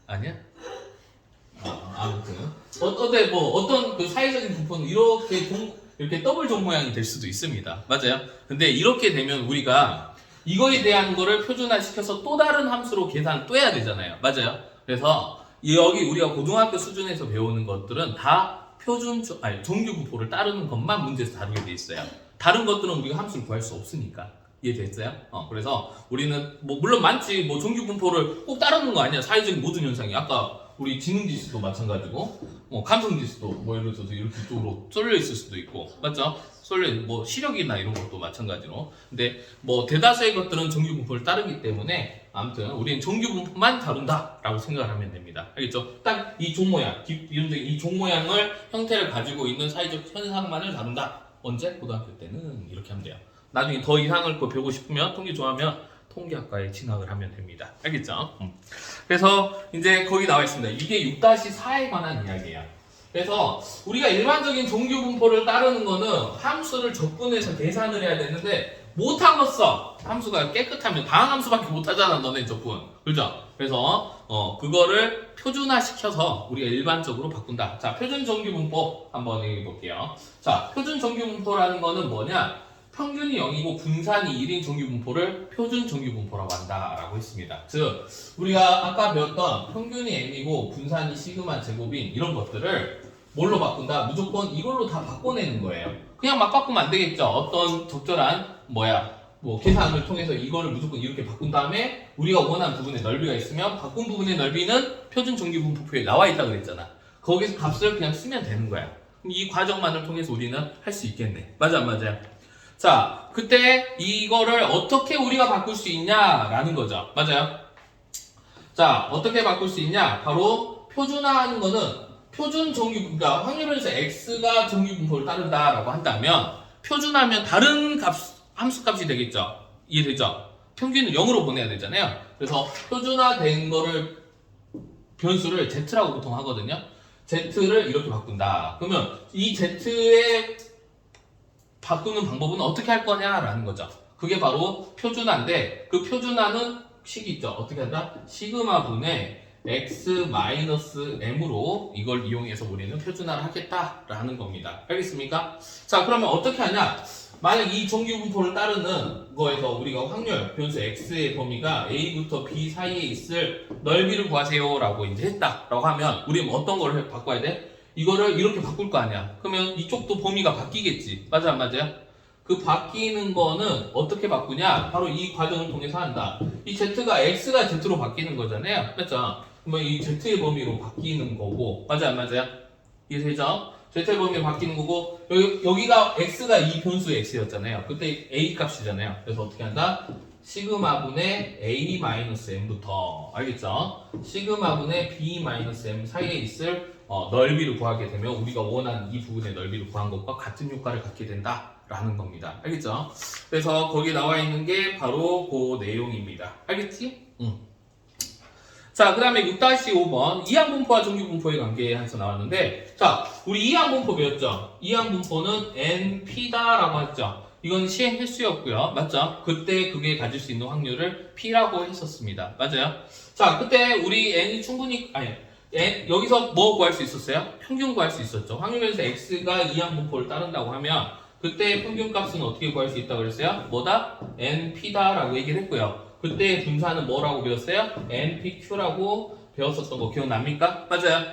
S1: 아니야? 아무튼 어떤 그 사회적인 분포는 이렇게 더블 종 모양이 될 수도 있습니다. 맞아요? 근데 이렇게 되면 우리가 이거에 대한 거를 표준화시켜서 또 다른 함수로 계산 또 해야 되잖아요. 맞아요? 그래서 여기 우리가 고등학교 수준에서 배우는 것들은 다 정규 분포를 따르는 것만 문제에서 다루게 돼 있어요. 다른 것들은 우리가 함수를 구할 수 없으니까. 이해됐어요? 그래서 우리는 물론 많지 정규 분포를 꼭 따르는 거 아니야. 사회적인 모든 현상이 아까 우리 지능지수도 마찬가지고 감성지수도 예를 들어서 이렇게 쪽으로 쏠려 있을 수도 있고 맞죠? 쏠려 시력이나 이런 것도 마찬가지로. 근데 대다수의 것들은 정규 분포를 따르기 때문에 아무튼 우리는 정규 분포만 다룬다라고 생각을 하면 됩니다. 알겠죠? 딱 이 종 모양, 이 종 모양을 형태를 가지고 있는 사회적 현상만을 다룬다. 언제? 고등학교 때는 이렇게 하면 돼요. 나중에 더 이상을 배우고 싶으면 통계 좋아하면 통계학과에 진학을 하면 됩니다. 알겠죠? 그래서 이제 거기 나와 있습니다. 이게 6-4에 관한 이야기예요. 그래서 우리가 일반적인 종교 분포를 따르는 거는 함수를 적분해서 계산을 해야 되는데 못하겠어. 함수가 깨끗하면 다항 함수밖에 못하잖아. 너네 적분. 그죠? 그래서 그거를 표준화시켜서 우리가 일반적으로 바꾼다. 자, 표준 정규 분포 한번 얘기해 볼게요. 자, 표준 정규 분포라는 거는 뭐냐? 평균이 0이고 분산이 1인 정규 분포를 표준 정규 분포라고 한다라고 했습니다. 즉 우리가 아까 배웠던 평균이 m이고 분산이 시그마 제곱인 이런 것들을 뭘로 바꾼다? 무조건 이걸로 다 바꿔내는 거예요. 그냥 막 바꾸면 안 되겠죠. 어떤 적절한 계산을 통해서 이거를 무조건 이렇게 바꾼 다음에 우리가 원하는 부분의 넓이가 있으면 바꾼 부분의 넓이는 표준 정규 분포표에 나와 있다 그랬잖아. 거기서 값을 그냥 쓰면 되는 거야. 이 과정만을 통해서 우리는 할 수 있겠네. 맞아 안 맞아요? 자, 그때 이거를 어떻게 우리가 바꿀 수 있냐라는 거죠. 맞아요? 자, 어떻게 바꿀 수 있냐? 바로 표준화하는 거는 그러니까 확률변수 x가 정규 분포를 따른다라고 한다면 표준하면 다른 함수값이 되겠죠. 이해되죠? 평균을 0으로 보내야 되잖아요. 그래서 표준화된 거를 변수를 z라고 보통 하거든요. z를 이렇게 바꾼다. 그러면 이 z의 바꾸는 방법은 어떻게 할 거냐라는 거죠. 그게 바로 표준화인데 그 표준화는 식이 있죠. 어떻게 한다? 시그마 분의 x-m으로 이걸 이용해서 우리는 표준화를 하겠다라는 겁니다. 알겠습니까? 자, 그러면 어떻게 하냐? 만약 이 정규 분포를 따르는 거에서 우리가 확률 변수 x의 범위가 a부터 b 사이에 있을 넓이를 구하세요 라고 이제 했다라고 하면 우리는 어떤 걸 바꿔야 돼? 이거를 이렇게 바꿀 거 아니야. 그러면 이쪽도 범위가 바뀌겠지. 맞아 안 맞아요? 그 바뀌는 거는 어떻게 바꾸냐? 바로 이 과정을 통해서 한다. 이 z가 x가 z로 바뀌는 거잖아요. 맞죠? 그러면 이 z의 범위로 바뀌는 거고. 맞아 안 맞아요? 이해되죠? z의 범위로 바뀌는 거고 여기가 x가 이 변수의 x였잖아요. 그때 a 값이잖아요. 그래서 어떻게 한다? 시그마분의 a-m부터 알겠죠? 시그마분의 b-m 사이에 있을 넓이를 구하게 되면 우리가 원하는 이 부분의 넓이를 구한 것과 같은 효과를 갖게 된다라는 겁니다. 알겠죠? 그래서 거기에 나와 있는 게 바로 그 내용입니다. 알겠지? 자, 그 다음에 6-5번 이항분포와 정규분포의 관계에서 나왔는데 자, 우리 이항분포 배웠죠? 이항분포는 NP다라고 했죠? 이건 시행 횟수였고요. 맞죠? 그때 그게 가질 수 있는 확률을 P라고 했었습니다. 맞아요? 자, 그때 우리 N이 충분히 여기서 뭐 구할 수 있었어요? 평균 구할 수 있었죠. 확률에서 X가 이항분포를 따른다고 하면 그때 평균값은 어떻게 구할 수 있다고 그랬어요? 뭐다? NP다라고 얘기를 했고요. 그때 분산은 뭐라고 배웠어요? NPQ라고 배웠었던 거 기억납니까? 맞아요.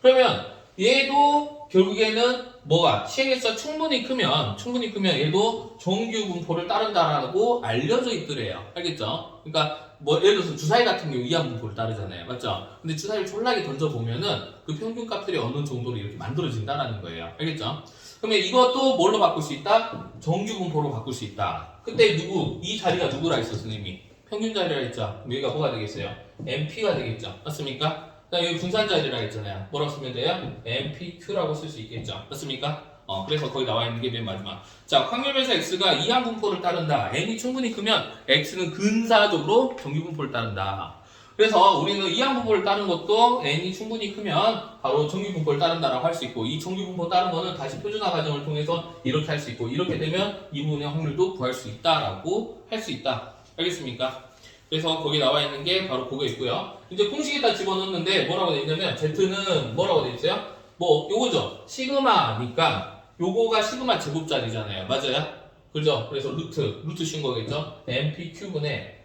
S1: 그러면 얘도 결국에는 뭐가 시행일수가 충분히 크면 얘도 정규 분포를 따른다라고 알려져 있더래요. 알겠죠? 그러니까 뭐 예를 들어서 주사위 같은 경우 이항 분포를 따르잖아요. 맞죠? 근데 주사위를 졸라게 던져보면은 그 평균 값들이 어느 정도로 이렇게 만들어진다라는 거예요. 알겠죠? 그러면 이것도 뭘로 바꿀 수 있다? 정규 분포로 바꿀 수 있다. 그때 이 자리가 누구라 했어, 선생님이? 평균 자리라 했죠? 그럼 여기가 뭐가 되겠어요? MP가 되겠죠? 맞습니까? 그다음 여기 분산 자리라 했잖아요. 뭐라고 쓰면 돼요? MPQ라고 쓸 수 있겠죠? 맞습니까? 그래서 거기 나와 있는 게 맨 마지막. 자, 확률 변수 X가 이항 분포를 따른다. N이 충분히 크면 X는 근사적으로 정규 분포를 따른다. 그래서 우리는 이항 분포를 따른 것도 N이 충분히 크면 바로 정규 분포를 따른다라고 할 수 있고, 이 정규 분포 따른 거는 다시 표준화 과정을 통해서 이렇게 할 수 있고, 이렇게 되면 이 부분의 확률도 구할 수 있다라고 할 수 있다. 알겠습니까? 그래서 거기 나와 있는 게 바로 그거 있고요. 이제 공식에다 집어넣는데 뭐라고 돼 있냐면 Z는 뭐라고 돼 있어요? 뭐 요거죠. 시그마니까 요거가 시그마 제곱자리잖아요. 맞아요? 그죠? 그래서 루트 씌운 거겠죠? MPQ분의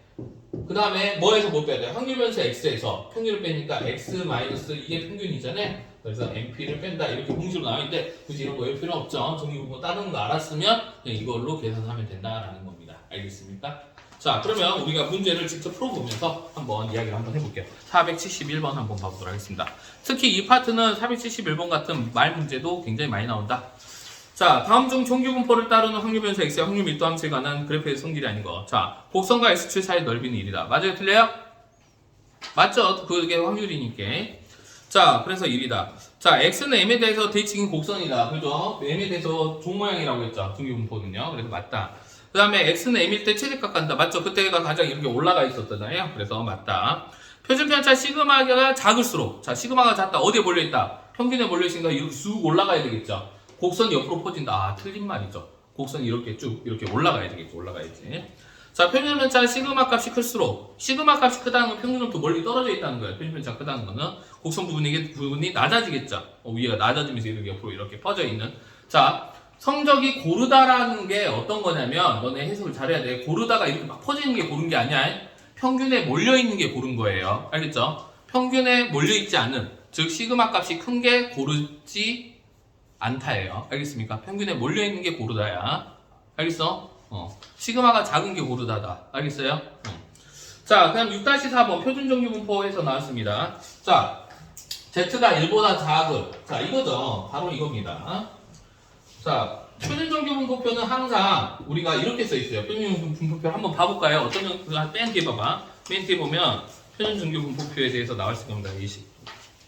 S1: 그 다음에 뭐에서 못 빼야 돼요? 확률 변수 X에서 평균을 빼니까 X 마이너스 이게 평균이잖아요. 그래서 MP를 뺀다 이렇게 공식으로 나와 있는데 굳이 이런 거 외울 필요 없죠. 정규 분포 다른 거 알았으면 그냥 이걸로 계산하면 된다라는 겁니다. 알겠습니까? 자, 그러면 우리가 문제를 직접 풀어보면서 한번 이야기를 한번 해볼게요. 471번 한번 봐보도록 하겠습니다. 특히 이 파트는 471번 같은 말 문제도 굉장히 많이 나온다. 자, 다음 중 정규 분포를 따르는 확률 변수 X의 확률 밀도 함수에 관한 그래프의 성질이 아닌 거. 자, 곡선과 X축 사이 넓이는 1이다. 맞아요? 틀려요? 맞죠? 그게 확률이니까. 자, 그래서 1이다. 자, X는 M에 대해서 대칭인 곡선이다. 그죠? M에 대해서 종 모양이라고 했죠. 정규 분포는요. 그래서 맞다. 그 다음에 X는 M일 때 최대값 간다. 맞죠? 그때가 가장 이렇게 올라가 있었잖아요. 그래서 맞다. 표준 편차 시그마가 작을수록, 자, 시그마가 작다. 어디에 몰려있다? 평균에 몰려있으니까 이렇게 쑥 올라가야 되겠죠. 곡선이 옆으로 퍼진다. 아, 틀린 말이죠. 곡선이 이렇게 쭉, 이렇게 올라가야 되겠죠. 올라가야지. 자, 표준 편차 시그마 값이 클수록, 시그마 값이 크다는 건 평균으로부터 멀리 떨어져 있다는 거예요. 표준 편차가 크다는 거는 곡선 부분이 낮아지겠죠. 위에가 낮아지면서 이렇게 옆으로 이렇게 퍼져 있는. 자, 성적이 고르다라는 게 어떤 거냐면, 너네 해석을 잘해야 돼. 고르다가 이렇게 막 퍼지는 게 고른 게 아니야. 평균에 몰려있는 게 고른 거예요. 알겠죠? 평균에 몰려있지 않은, 즉 시그마 값이 큰 게 고르지 않다예요. 알겠습니까? 평균에 몰려있는 게 고르다야. 알겠어? 시그마가 작은 게 고르다다. 알겠어요? 자, 그럼 6-4번 표준 정규 분포에서 나왔습니다. 자, Z가 1보다 작은, 자, 이거죠. 바로 이겁니다. 자, 표준 정규 분포표는 항상 우리가 이렇게 써 있어요. 표준 정규 분포표 한번 봐볼까요? 어떤 맨 뒤에 봐봐. 맨 뒤에 보면 표준 정규 분포표에 대해서 나올 수 있습니다. 이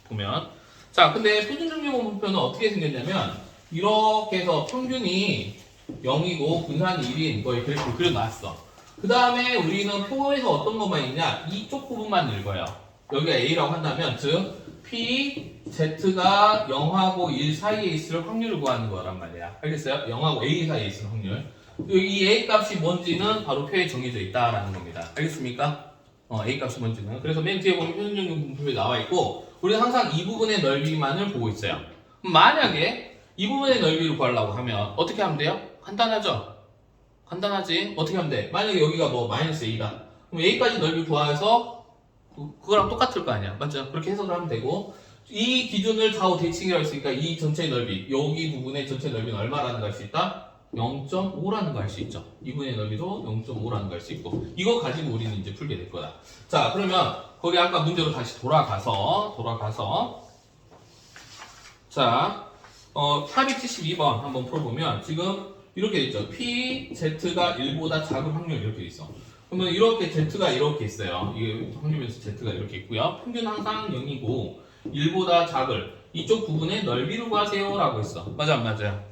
S1: 보면. 자, 근데 표준 정규 분포표는 어떻게 생겼냐면 이렇게 해서 평균이 0이고 분산이 1인 거의 그래프를 그려놨어. 그 다음에 우리는 표에서 어떤 것만 있냐? 이쪽 부분만 읽어요. 여기가 A라고 한다면 즉 P, Z가 0하고 1 사이에 있을 확률을 구하는 거란 말이야. 알겠어요? 0하고 A 사이에 있을 확률. 이 A 값이 뭔지는 바로 표에 정해져 있다라는 겁니다. 알겠습니까? A 값이 뭔지는. 그래서 맨 뒤에 보면 표준정규 분포에 나와 있고 우리는 항상 이 부분의 넓이만을 보고 있어요. 만약에 이 부분의 넓이를 구하려고 하면 어떻게 하면 돼요? 간단하죠? 간단하지? 어떻게 하면 돼? 만약에 여기가 뭐 마이너스 A다. 그럼 A까지 넓이 구해서 그거랑 똑같을 거 아니야. 맞죠? 그렇게 해석을 하면 되고 이 기준을 좌우 대칭이라고 했으니까 이 전체의 넓이 여기 부분의 전체 넓이는 얼마라는 걸 알 수 있다? 0.5라는 거 알 수 있죠. 이 부분의 넓이도 0.5라는 거 알 수 있고 이거 가지고 우리는 이제 풀게 될 거다. 자, 그러면 거기 아까 문제로 다시 돌아가서 자 472번 한번 풀어보면 지금 이렇게 돼 있죠. P, Z가 1보다 작은 확률 이렇게 돼 있어. 그러면 이렇게 Z가 이렇게 있어요. 이게 확률변수 Z가 이렇게 있고요. 평균 항상 0이고 1보다 작을 이쪽 부분의 넓이를 구하세요 라고 했어. 맞아 안 맞아요?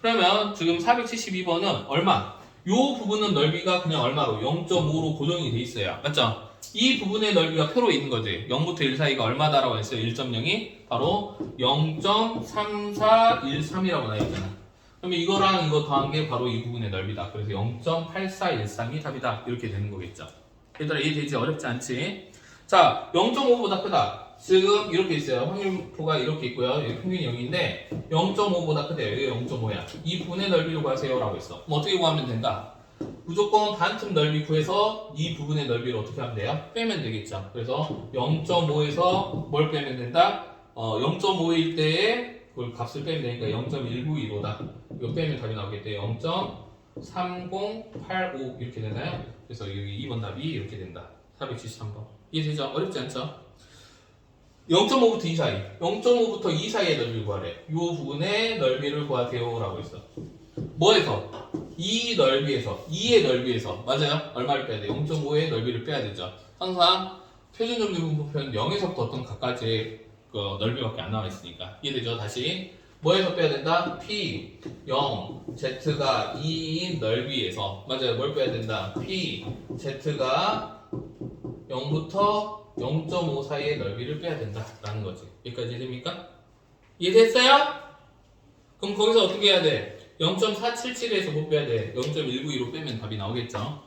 S1: 그러면 지금 472번은 얼마? 이 부분은 넓이가 그냥 얼마로? 0.5로 고정이 돼 있어요. 맞죠? 이 부분의 넓이가 표로 있는 거지. 0부터 1 사이가 얼마다라고 했어요? 1.0이 바로 0.3413이라고 나와 있잖아. 그러면 이거랑 이거 더한 게 바로 이 부분의 넓이다. 그래서 0.8413이 답이다. 이렇게 되는 거겠죠. 얘들아 이해되지? 어렵지 않지? 자, 0.5보다 크다. 지금 이렇게 있어요. 확률표가 이렇게 있고요. 여기 평균이 0인데 0.5보다 크대요. 여기 0.5야. 이 부분의 넓이를 구하세요 라고 했어. 그럼 어떻게 구하면 된다? 무조건 반틈 넓이 구해서 이 부분의 넓이를 어떻게 하면 돼요? 빼면 되겠죠. 그래서 0.5에서 뭘 빼면 된다? 0.5일 때에 그걸 값을 빼면 되니까 0.1915다. 이거 빼면 답이 나오겠대. 0.3085 이렇게 되나요? 그래서 여기 2번 답이 이렇게 된다. 473번. 이해되죠? 어렵지 않죠? 0.5부터 2 사이. 0.5부터 2 사이의 넓이를 구하래. 이 부분의 넓이를 구하세요. 라고 했어. 뭐에서? 이 넓이에서. 2의 넓이에서. 맞아요? 얼마를 빼야 돼? 0.5의 넓이를 빼야 되죠. 항상 표준 정규분포표는 0에서부터 어떤 각가지의 그 넓이밖에 안 나와 있으니까. 이해되죠? 다시. 뭐에서 빼야 된다? P 0 Z가 2인 넓이에서. 맞아요. 뭘 빼야 된다? P Z가 0부터 0.5 사이의 넓이를 빼야 된다라는 거지. 여기까지 됩니까? 이해됐어요? 그럼 거기서 어떻게 해야 돼? 0.477에서 뭐 빼야 돼? 0.192로 빼면 답이 나오겠죠.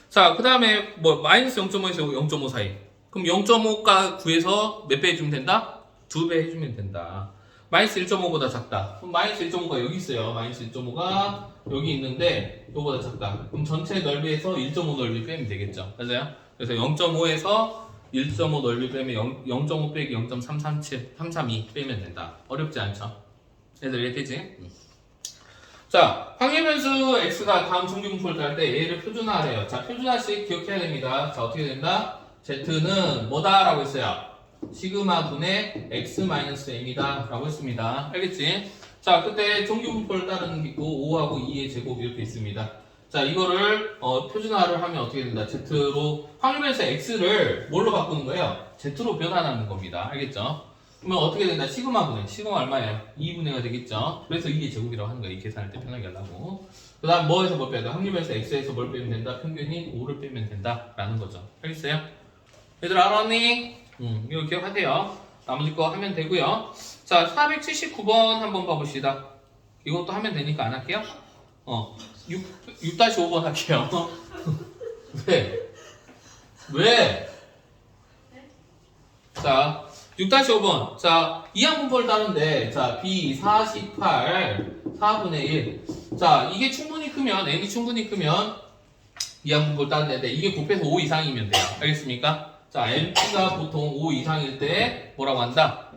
S1: 자, 그 다음에 뭐 마이너스 0.5에서 0.5 사이. 그럼 0.5가 구해서 몇 배 해주면 된다? 2배 해주면 된다. 마이너스 1.5보다 작다. 그럼 마이너스 1.5가 여기 있어요. 마이너스 1.5가 여기 있는데 이거보다 작다. 그럼 전체 넓이에서 1.5 넓이 빼면 되겠죠. 맞아요? 그래서 0.5에서 1.5 넓이 빼면 0.5 빼기 0.337, 332 빼면 된다. 어렵지 않죠? 애들 이해되지? 자, 확률변수 x가 다음 정규분포를 딸 때 얘를 표준화하래요. 자, 표준화식 기억해야 됩니다. 자, 어떻게 된다? z는 뭐다? 라고 했어요. 시그마 분의 x-m이다 라고 했습니다. 알겠지? 자, 그때 정규분포를 따르는 게 있고 5하고 2의 제곱 이렇게 있습니다. 자, 이거를 표준화를 하면 어떻게 된다? z로 확률변수 x를 뭘로 바꾸는 거예요? z로 변환하는 겁니다. 알겠죠? 그러면 어떻게 된다? 시그마분의 시그마 얼마예요? 2분의가 되겠죠? 그래서 2의 제곱이라고 하는 거예요. 이 계산할 때 편하게 하려고. 그 다음 뭐에서 뭘 빼야 돼? 확률변수 x에서 뭘 빼면 된다? 평균이 5를 빼면 된다 라는 거죠. 알겠어요? 얘들 알았니? 이거 기억하세요. 나머지 거 하면 되고요. 자, 479번 한번 봐봅시다. 이것도 하면 되니까 안 할게요. 6-5번 할게요. 왜? 왜? 자, 6-5번. 자, 이항분포를 따는데, 자, B 48, 4분의 1. 자, 이게 충분히 크면, n이 충분히 크면, 이항분포를 따는데, 이게 곱해서 5 이상이면 돼요. 알겠습니까? 자, np가 보통 5 이상일 때, 뭐라고 한다?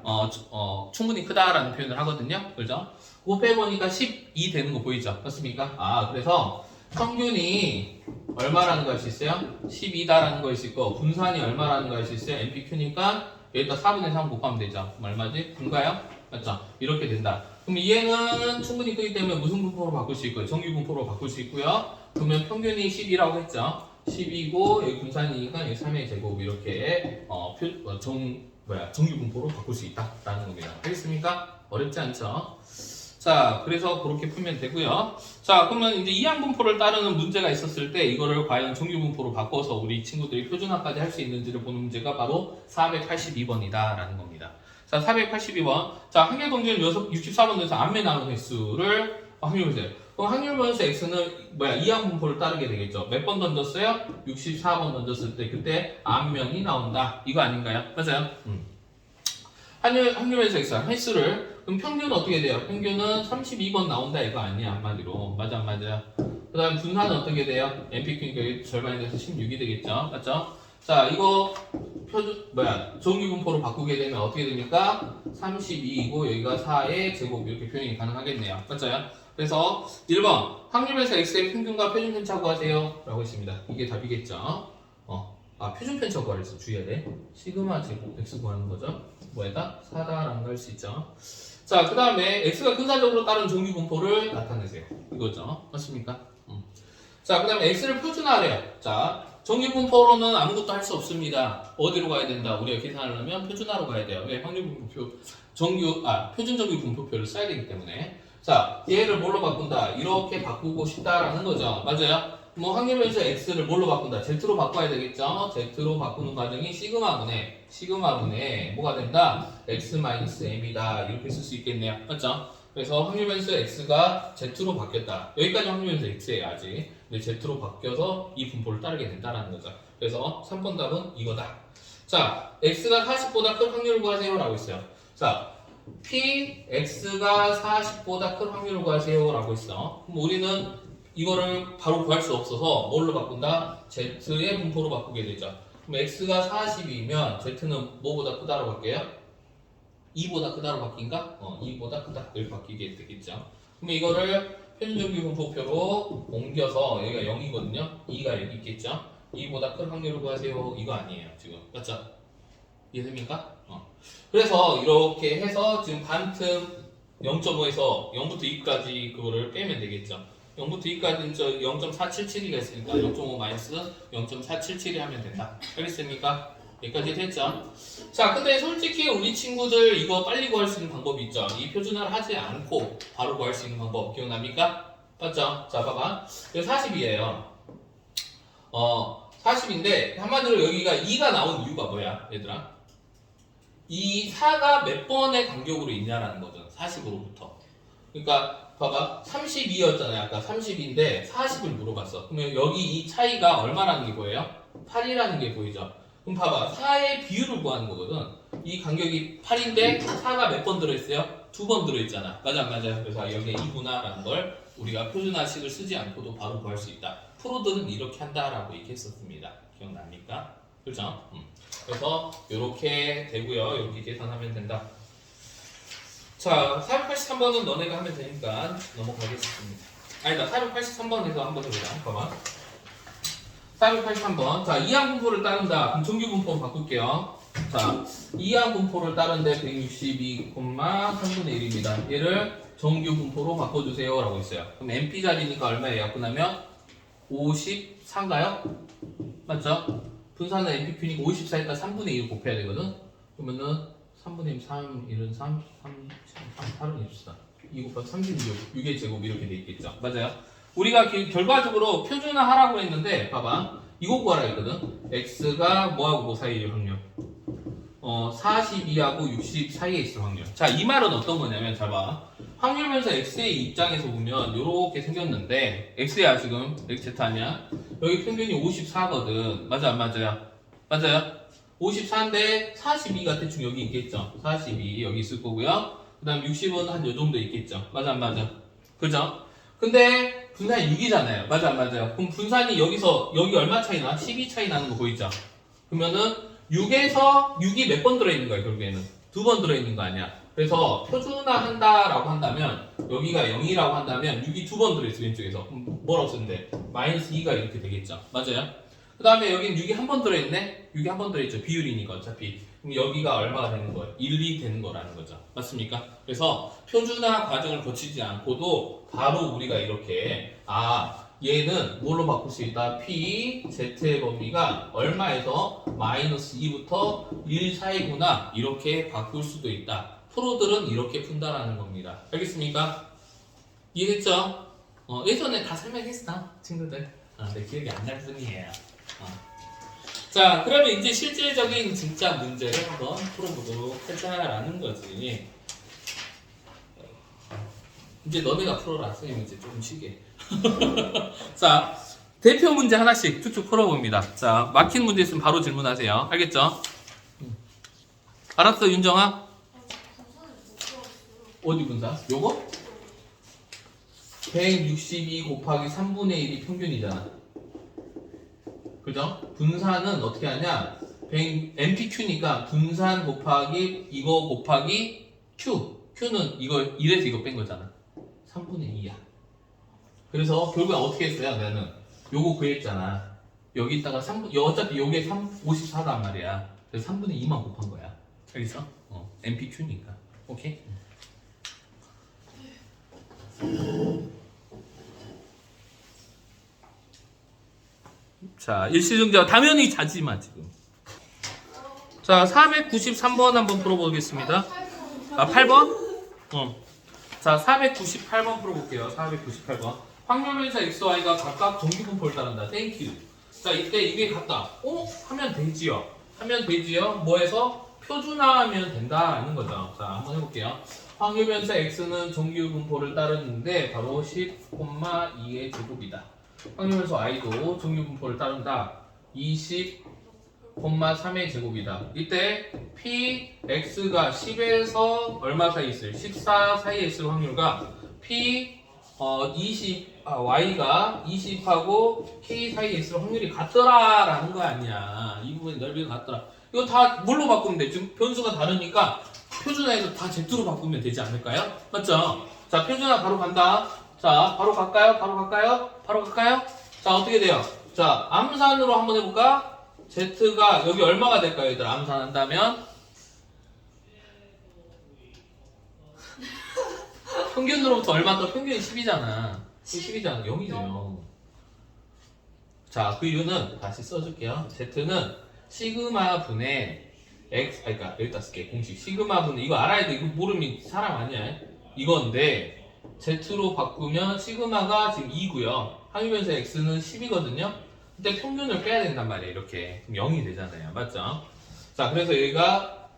S1: 충분히 크다라는 표현을 하거든요. 그죠? 곱해보니까 12 되는 거 보이죠? 맞습니까? 아, 그래서 평균이 얼마라는 거 알 수 있어요? 12다라는 거 있을 거, 분산이 얼마라는 거 알 수 있어요? npq니까 여기다 4분의 3 곱하면 되죠. 그럼 얼마지? 9인가요? 맞죠? 이렇게 된다. 그럼 얘는 충분히 크기 때문에 무슨 분포로 바꿀 수 있고요? 정규 분포로 바꿀 수 있고요. 그러면 평균이 10이라고 했죠? 10이고 여기 분산이니까 여기 3의 제곱 이렇게 정규 분포로 바꿀 수 있다라는 겁니다. 알겠습니까? 어렵지 않죠? 자, 그래서 그렇게 풀면 되고요. 자, 그러면 이제 이항분포를 따르는 문제가 있었을 때 이거를 과연 정규분포로 바꿔서 우리 친구들이 표준화까지 할 수 있는지를 보는 문제가 바로 482번이다라는 겁니다. 자, 482번. 자, 한계동전 64번에서 안매 나눈 횟수를 확률보세요. 그럼 확률변수 x는 이항분포를 따르게 되겠죠. 몇 번 던졌어요? 64번 던졌을 때 그때 앞면이 나온다. 이거 아닌가요? 맞아요? 확률변수 x 횟수를 그럼 평균은 어떻게 돼요? 평균은 32번 나온다 이거 아니야 한마디로. 맞아 안 맞아요? 그 다음 분산은 어떻게 돼요? npq니까 절반이 돼서 16이 되겠죠. 맞죠? 자, 이거 정규분포로 바꾸게 되면 어떻게 됩니까? 32이고 여기가 4의 제곱 이렇게 표현이 가능하겠네요. 맞아요? 그래서 1번 확률변수 x의 평균과 표준 편차 구하세요 라고 했습니다. 이게 답이겠죠. 표준 편차 구하래서 주의해야 돼. 시그마 제곱 x 구하는 거죠. 뭐에다? 4다라는 걸 할 수 있죠. 자, 그 다음에 x가 근사적으로 따른 정규분포를 나타내세요. 이거죠. 맞습니까? 자, 그 다음에 x를 표준화하래요. 자, 정규분포로는 아무것도 할 수 없습니다. 어디로 가야 된다? 우리가 계산하려면 표준화로 가야 돼요. 왜? 확률분포표 표준 정규분포표를 써야 되기 때문에. 자, 얘를 뭘로 바꾼다? 이렇게 바꾸고 싶다라는 거죠. 맞아요? 뭐 확률변수 x를 뭘로 바꾼다? z로 바꿔야 되겠죠? z로 바꾸는 과정이 시그마분의 뭐가 된다? x-m이다. 이렇게 쓸 수 있겠네요. 맞죠? 그래서 확률변수 x가 z로 바뀌었다. 여기까지 확률변수 x예요, 아직. 근데 z로 바뀌어서 이 분포를 따르게 된다라는 거죠. 그래서 3번 답은 이거다. 자, x가 40보다 큰 확률을 구하세요 라고 했어요. 자, p x가 40보다 큰 확률을 구하세요 라고 했어. 그럼 우리는 이거를 바로 구할 수 없어서 뭘로 바꾼다? z의 분포로 바꾸게 되죠. 그럼 x가 40이면 z는 뭐보다 크다라고 할게요? 2보다 크다로 바뀐가? 2보다 크다 이렇게 바뀌게 되겠죠. 그럼 이거를 표준정규분포표로 옮겨서 여기가 0이거든요. 2가 여기 있겠죠. 2보다 큰 확률을 구하세요. 이거 아니에요 지금. 맞죠? 이해됩니까? 그래서 이렇게 해서 지금 반틈 0.5에서 0부터 2까지 그거를 빼면 되겠죠. 0부터 2까지는 저 0.477이가 있으니까 0.5 마이너스 0.477이 하면 된다. 알겠습니까? 여기까지 됐죠? 자, 근데 솔직히 우리 친구들 이거 빨리 구할 수 있는 방법이 있죠. 이 표준화를 하지 않고 바로 구할 수 있는 방법 기억납니까? 맞죠? 자, 봐봐. 이거 40이에요. 40인데 한마디로 여기가 2가 나온 이유가 뭐야, 얘들아? 이 4가 몇 번의 간격으로 있냐라는 거죠. 40으로부터. 그러니까 봐봐. 32였잖아요. 아까 30인데 40을 물어봤어. 그러면 여기 이 차이가 얼마라는 게 보여요? 8이라는 게 보이죠? 그럼 봐봐. 4의 비율을 구하는 거거든. 이 간격이 8인데 4가 몇 번 들어있어요? 2번 들어있잖아. 맞아, 맞아요. 그래서 여기에 2구나라는 걸 우리가 표준화식을 쓰지 않고도 바로 구할 수 있다. 프로들은 이렇게 한다라고 얘기했었습니다. 기억납니까? 그렇죠? 그래서 이렇게 되고요. 이렇게 계산하면 된다. 자, 483번은 너네가 하면 되니까 넘어가겠습니다. 아니다, 483번에서 한번 해보자. 봐봐. 483번. 자, 이항분포를 따른다. 그럼 정규분포 바꿀게요. 자, 이항분포를 따른데 162,3분의 1입니다. 얘를 정규분포로 바꿔주세요. 라고 있어요. 그럼 NP 자리니까 얼마예요? 그러면 54인가요? 맞죠? 분산은 NPQ니까 54니까 3분의 1을 곱해야 되거든? 그러면은 3분의 1, 3, 1은 3, 3, 8은 24. 2 곱하기 36, 6의 제곱 이렇게 돼 있겠죠? 맞아요? 우리가 결과적으로 표준화 하라고 했는데 봐봐. 이거 구하라 했거든? X가 뭐하고 뭐 사이의 확률? 42하고 60 사이에 있을 확률. 자, 이 말은 어떤 거냐면 잘 봐. 확률면서 X의 입장에서 보면 이렇게 생겼는데 X야 지금 X제트 아니야? 여기 평균이 54거든. 맞아 안 맞아요? 맞아요? 54인데 42가 대충 여기 있겠죠? 42 여기 있을 거고요. 그 다음 60은 한 요 정도 있겠죠? 맞아 안 맞아? 그죠? 근데 분산이 6이잖아요. 맞아 안 맞아요? 그럼 분산이 여기서 여기 얼마 차이 나? 12 차이 나는 거 보이죠? 그러면은 6에서 6이 몇 번 들어있는 거야 결국에는? 2번 들어있는 거 아니야? 그래서 표준화 한다라고 한다면 여기가 0이라고 한다면 6이 2번 들어있어 왼쪽에서. 그럼 뭐라고 쓰면 돼? 마이너스 2가 이렇게 되겠죠? 맞아요? 그 다음에 여기는 6이 한 번 들어있네? 6이 한 번 들어있죠. 비율이니까 어차피. 그럼 여기가 얼마가 되는 거예요? 1이 되는 거라는 거죠. 맞습니까? 그래서 표준화 과정을 거치지 않고도 바로 우리가 이렇게 얘는 뭘로 바꿀 수 있다? P, Z의 범위가 얼마에서 마이너스 2부터 1 사이구나 이렇게 바꿀 수도 있다. 프로들은 이렇게 푼다라는 겁니다. 알겠습니까? 이해했죠? 예전에 다 설명했어 친구들. 내 기억이 안 날 뿐이에요. 자, 그러면 이제 실질적인 진짜 문제를 한번 풀어보도록 하자라는 거지. 이제 너네가 풀어라. 선생님 이제 조금 쉬게. 자, 대표 문제 하나씩 쭉쭉 풀어봅니다. 자, 막힌 문제 있으면 바로 질문하세요. 알겠죠? 알았어, 윤정아? 어디 분사? 요거? 162 곱하기 3분의 1이 평균이잖아. 그죠? 분산은 어떻게 하냐? NPQ니까 분산 곱하기 이거 곱하기 Q. Q는 이거 1에서 이거 뺀 거잖아. 3분의 2야. 그래서 결국에 어떻게 했어요? 나는 요거 구했잖아. 여기다가 어차피 요게 54단 말이야. 그래서 3분의 2만 곱한 거야. 알겠어? NPQ니까. 오케이? 자, 일시정지와 당연히 자지마 지금. 자, 493번 한번 풀어보겠습니다. 8번? 자, 498번 풀어볼게요. 498번. 확률면서 x, y가 각각 정규분포를 따른다. 땡큐. 자, 이때 이게 같다. 하면 되지요. 하면 되지요. 뭐해서? 표준화하면 된다라는 거죠. 자, 한번 해볼게요. 확률면서 x는 정규분포를 따르는데 바로 10,2의 제곱이다. 확률면서 y도 정규분포를 따른다. 20,3의 제곱이다. 이때 p, x가 10에서 얼마 사이에 있을? 14 사이에 있을 확률과 p, y가 20하고 k 사이에 있을 확률이 같더라라는 거 아니야. 이 부분의 넓이가 같더라. 이거 다 뭘로 바꾸면 돼? 지금 변수가 다르니까 표준화해서 다 Z로 바꾸면 되지 않을까요? 맞죠? 자, 표준화 바로 간다. 자, 바로 갈까요? 바로 갈까요? 바로 갈까요? 자, 어떻게 돼요? 자, 암산으로 한번 해볼까? Z가 여기 얼마가 될까요, 얘들? 암산한다면? 평균으로부터 얼마 더? 평균이 10이잖아. 10이잖아. 0이죠, 0. 자, 그 이유는 다시 써줄게요. Z는 시그마 분의 X, 그러니까 여기다 쓸게. 공식. 시그마 분의, 이거 알아야 돼. 이거 모르면 사람 아니야. 이건데, Z로 바꾸면 시그마가 지금 2고요. 항유변수 X는 10이거든요. 근데 평균을 빼야 된단 말이에요. 이렇게. 그럼 0이 되잖아요. 맞죠? 자, 그래서 여기가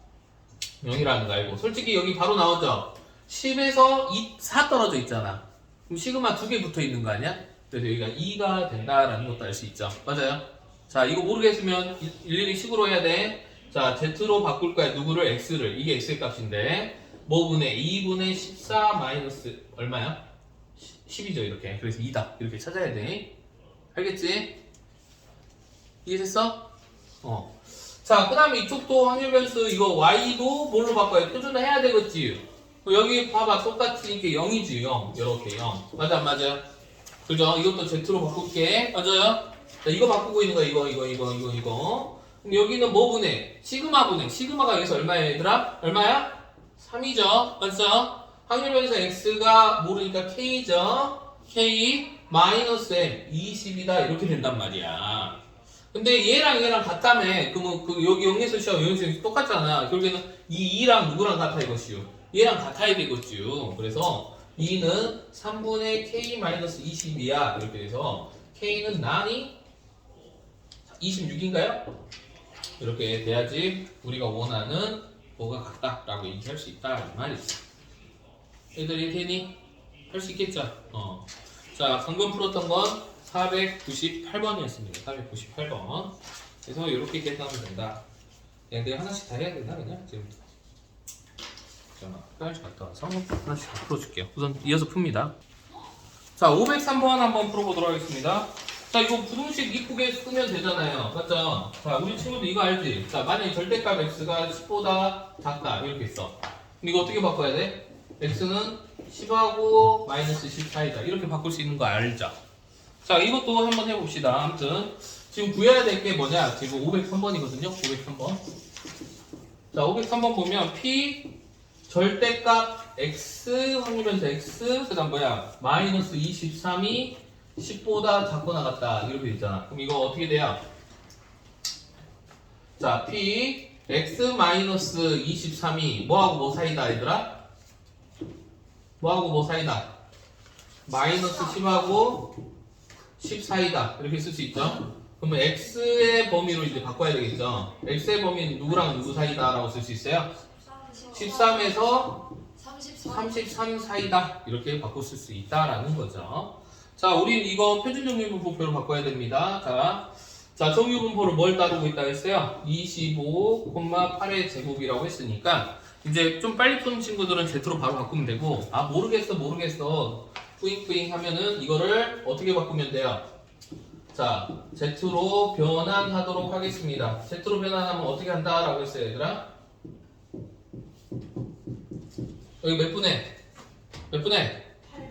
S1: 0이라는 거 알고. 솔직히 여기 바로 나오죠? 10에서 4 떨어져 있잖아. 그럼 시그마 2개 붙어 있는 거 아니야? 그래서 여기가 2가 된다라는 것도 알 수 있죠. 맞아요? 자, 이거 모르겠으면 일일이 식으로 해야 돼. 자, Z로 바꿀 거야. 누구를? X를. 이게 X의 값인데. 뭐 분의 2분의 14 마이너스 얼마야? 10이죠, 이렇게. 그래서 2다. 이렇게 찾아야 돼. 알겠지? 이해됐어? 자, 그 다음에 이쪽도 확률변수 이거 Y도 뭘로 바꿔요? 표준화 해야 되겠지? 여기 봐봐. 똑같이 이렇게 0이지, 0. 이렇게 0. 맞아, 안 맞아? 그죠? 이것도 Z로 바꿀게. 맞아요? 자, 이거 바꾸고 있는 거야. 이거. 그럼 여기는 뭐 분해? 시그마 분해. 시그마가 여기서 얼마야, 얘들아? 얼마야? 3이죠. 맞죠? 확률변수 X가 모르니까 K죠. K 마이너스 M 20이다. 이렇게 된단 말이야. 근데 얘랑 같다며. 그러면 여기 0에서 시하고 0에서 똑같잖아. 결국에는 이 2랑 누구랑 같아 이것이요? 얘랑 같아야 되겠죠. 그래서 2는 3분의 K 마이너스 20이야. 이렇게 돼서 K는 난이 26인가요? 이렇게 돼야지 우리가 원하는 뭐가 같다라고 얘기할 수 있다 이 말이지. 애들이 되니? 할 수 있겠죠? 자, 방금 풀었던 건 498번이었습니다. 498번. 그래서 이렇게 계산하면 된다. 내가 하나씩 다 해야 되나 그냥 지금? 잠깐만, 화장실 갔다 와서 하나씩 다 풀어줄게요. 우선 이어서 풉니다. 자, 503번 한번 풀어보도록 하겠습니다. 자, 이거 부등식 이쁘게 쓰면 되잖아요. 맞죠? 자, 우리 친구도 이거 알지? 자, 만약에 절대값 x가 10보다 작다. 이렇게 있어. 그럼 이거 어떻게 바꿔야 돼? x는 10하고 마이너스 10 사이다. 이렇게 바꿀 수 있는 거 알죠? 자, 이것도 한번 해봅시다. 아무튼 지금 구해야 될 게 뭐냐? 지금 503번이거든요. 503번. 자, 503번 보면 p 절대값 x 확률변수 x 그다음 뭐야? 마이너스 23이 10보다 작거나 같다. 이렇게 있잖아. 그럼 이거 어떻게 돼요? 자, p x 마이너스 23이 뭐하고 뭐 사이다, 얘들아? 뭐하고 뭐 사이다? 마이너스 10하고 10 사이다. 이렇게 쓸 수 있죠? 그러면 x의 범위로 이제 바꿔야 되겠죠? x의 범위는 누구랑 누구 사이다 라고 쓸 수 있어요? 13에서 33 사이다. 이렇게 바꿔 쓸 수 있다라는 거죠. 자, 우린 이거 표준 정리분포표로 바꿔야 됩니다. 자, 정리분포를 뭘 따르고 있다고 했어요? 25,8의 제곱이라고 했으니까 이제 좀 빨리 푸는 친구들은 Z로 바로 바꾸면 되고, 아 모르겠어 뿌잉뿌잉 하면은 이거를 어떻게 바꾸면 돼요? 자, Z로 변환하도록 하겠습니다. Z로 변환하면 어떻게 한다라고 했어요, 얘들아? 여기 몇 분의?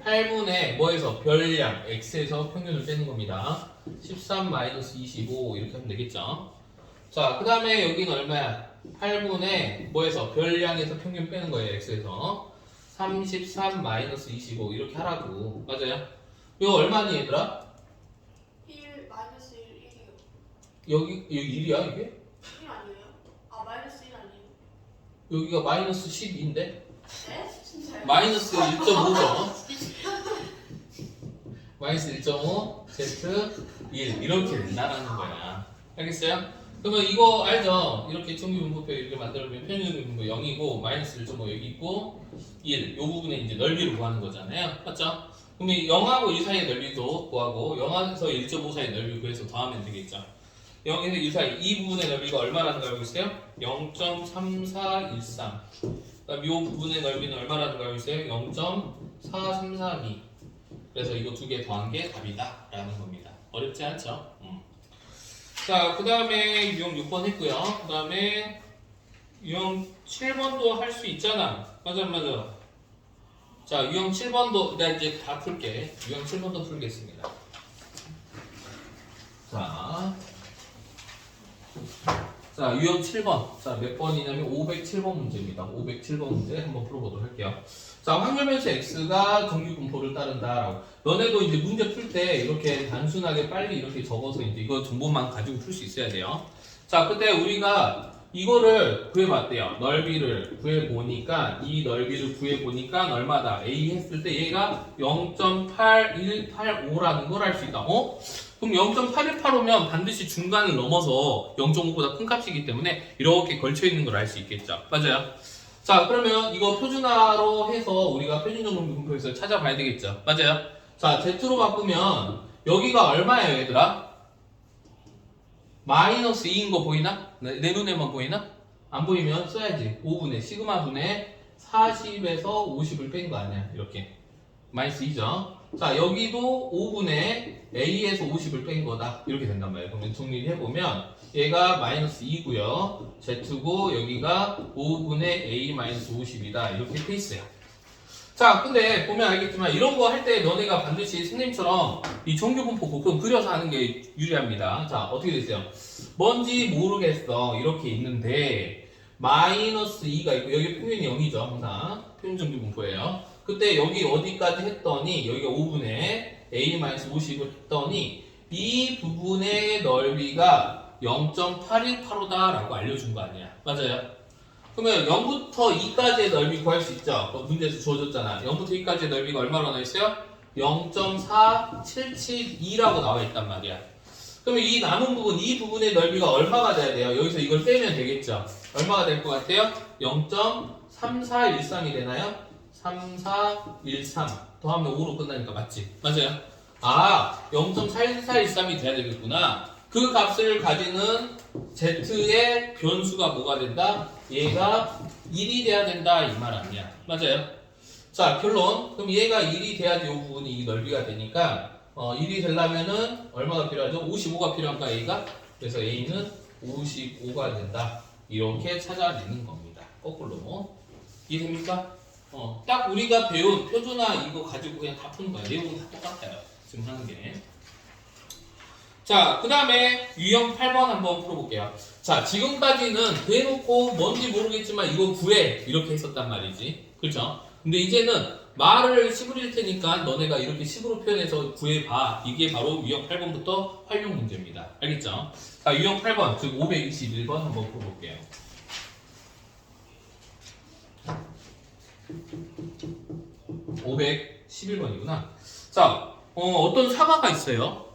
S1: 8분의 뭐에서? 별량 x에서 평균을 빼는 겁니다. 13 마이너스 25 이렇게 하면 되겠죠. 자, 그 다음에 여기는 얼마야? 8분의 뭐에서? 별량에서 평균 빼는 거예요. x에서 33 마이너스 25 이렇게 하라고. 맞아요? 이거 얼마니 얘들아?
S3: 1 마이너스 1 1이요.
S1: 여기 1이야 이게?
S3: 1 아니에요? 아 마이너스 1 아니에요?
S1: 여기가 마이너스 12인데?
S3: 네? 진짜요?
S1: 마이너스 1.5죠. 마이너스 1.5 z 1 이렇게 된다라는 거야. 알겠어요? 그러면 이거 알죠? 이렇게 정비분포표 이렇게 만들면 평균분포 0이고 마이너스 1.5 여기 있고 1 이 부분에 이제 넓이를 구하는 거잖아요. 맞죠? 그러면 0하고 1 사이의 넓이도 구하고 0에서 1.5 사이의 넓이 구해서 더하면 되겠죠. 0에서 1 사이 이 부분의 넓이가 얼마라는 걸 알고 있어요? 0.3413. 그다음 이 부분의 넓이는 얼마라는 걸 알고 있어요? 0.4332. 그래서 이거 두 개 더한 게 답이다 라는 겁니다. 어렵지 않죠? 자, 그 다음에 유형 6번 했고요. 그 다음에 유형 7번도 할 수 있잖아. 맞아, 맞아. 자, 유형 7번도 내가 이제 다 풀게. 유형 7번도 풀겠습니다. 자, 유형 7번. 자, 몇 번이냐면 507번 문제입니다. 507번 문제 한번 풀어보도록 할게요. 자, 확률변수 x가 정규 분포를 따른다라고. 너네도 이제 문제 풀 때 이렇게 단순하게 빨리 이렇게 적어서 이제 이거 정보만 가지고 풀 수 있어야 돼요. 자, 그때 우리가 이거를 구해봤대요. 넓이를 구해보니까 이 넓이를 구해보니까 얼마다? A 했을 때 얘가 0.8185라는 걸 알 수 있다. 어? 그럼 0.8185면 반드시 중간을 넘어서 0.5보다 큰 값이기 때문에 이렇게 걸쳐있는 걸 알 수 있겠죠. 맞아요? 자, 그러면 이거 표준화로 해서 우리가 표준정규 분포에서 찾아봐야 되겠죠. 맞아요? 자, Z로 바꾸면 여기가 얼마예요, 얘들아? 마이너스 2인 거 보이나? 내 눈에만 보이나? 안 보이면 써야지. 5분의 시그마 분의 40에서 50을 뺀 거 아니야. 이렇게. 마이너스 2죠. 자, 여기도 5분의 A에서 50을 뺀 거다. 이렇게 된단 말이에요. 그럼 정리를 해보면 얘가 마이너스 2고요. Z고 여기가 5분의 A 마이너스 50이다. 이렇게 돼 있어요. 자, 근데 보면 알겠지만 이런 거 할 때 너네가 반드시 선생님처럼 이 정규 분포 곱셈 그려서 하는 게 유리합니다. 자, 어떻게 됐어요? 뭔지 모르겠어. 이렇게 있는데 마이너스 2가 있고 여기 평균이 0이죠. 항상 평균 정규 분포예요. 그때 여기 어디까지 했더니 여기가 5분의 A-50을 했더니 이 부분의 넓이가 0.8185다라고 알려준 거 아니야. 맞아요? 그러면 0부터 2까지의 넓이 구할 수 있죠? 문제에서 주어졌잖아. 0부터 2까지의 넓이가 얼마로 나와 있어요? 0.4772라고 나와 있단 말이야. 그러면 이 남은 부분, 이 부분의 넓이가 얼마가 돼야 돼요? 여기서 이걸 빼면 되겠죠? 얼마가 될 것 같아요? 0.3413이 되나요? 3413 더하면 5로 끝나니까 맞지? 맞아요? 아, 0.4413이 돼야 되겠구나. 그 값을 가지는 Z의 변수가 뭐가 된다? 얘가 1이 돼야 된다 이 말 아니야. 맞아요? 자, 결론. 그럼 얘가 1이 돼야지 이 부분이 이 넓이가 되니까 1이 되려면은 얼마가 필요하죠? 55가 필요한가 A가? 그래서 A는 55가 된다. 이렇게 찾아내는 겁니다. 거꾸로. 이해됩니까? 딱 우리가 배운 표준화 이거 가지고 그냥 다 푸는 거야. 내용은 다 똑같아요. 지금 하는 게. 자, 그 다음에 유형 8번 한번 풀어볼게요. 자, 지금까지는 대놓고 뭔지 모르겠지만 이거 구해 이렇게 했었단 말이지. 그렇죠? 근데 이제는 말을 10으로 일 테니까 너네가 이렇게 10으로 표현해서 구해봐. 이게 바로 유형 8번부터 활용 문제입니다. 알겠죠? 자, 유형 8번, 즉 521번 한번 풀어볼게요. (511번이구나) 자, 어떤 사과가 있어요.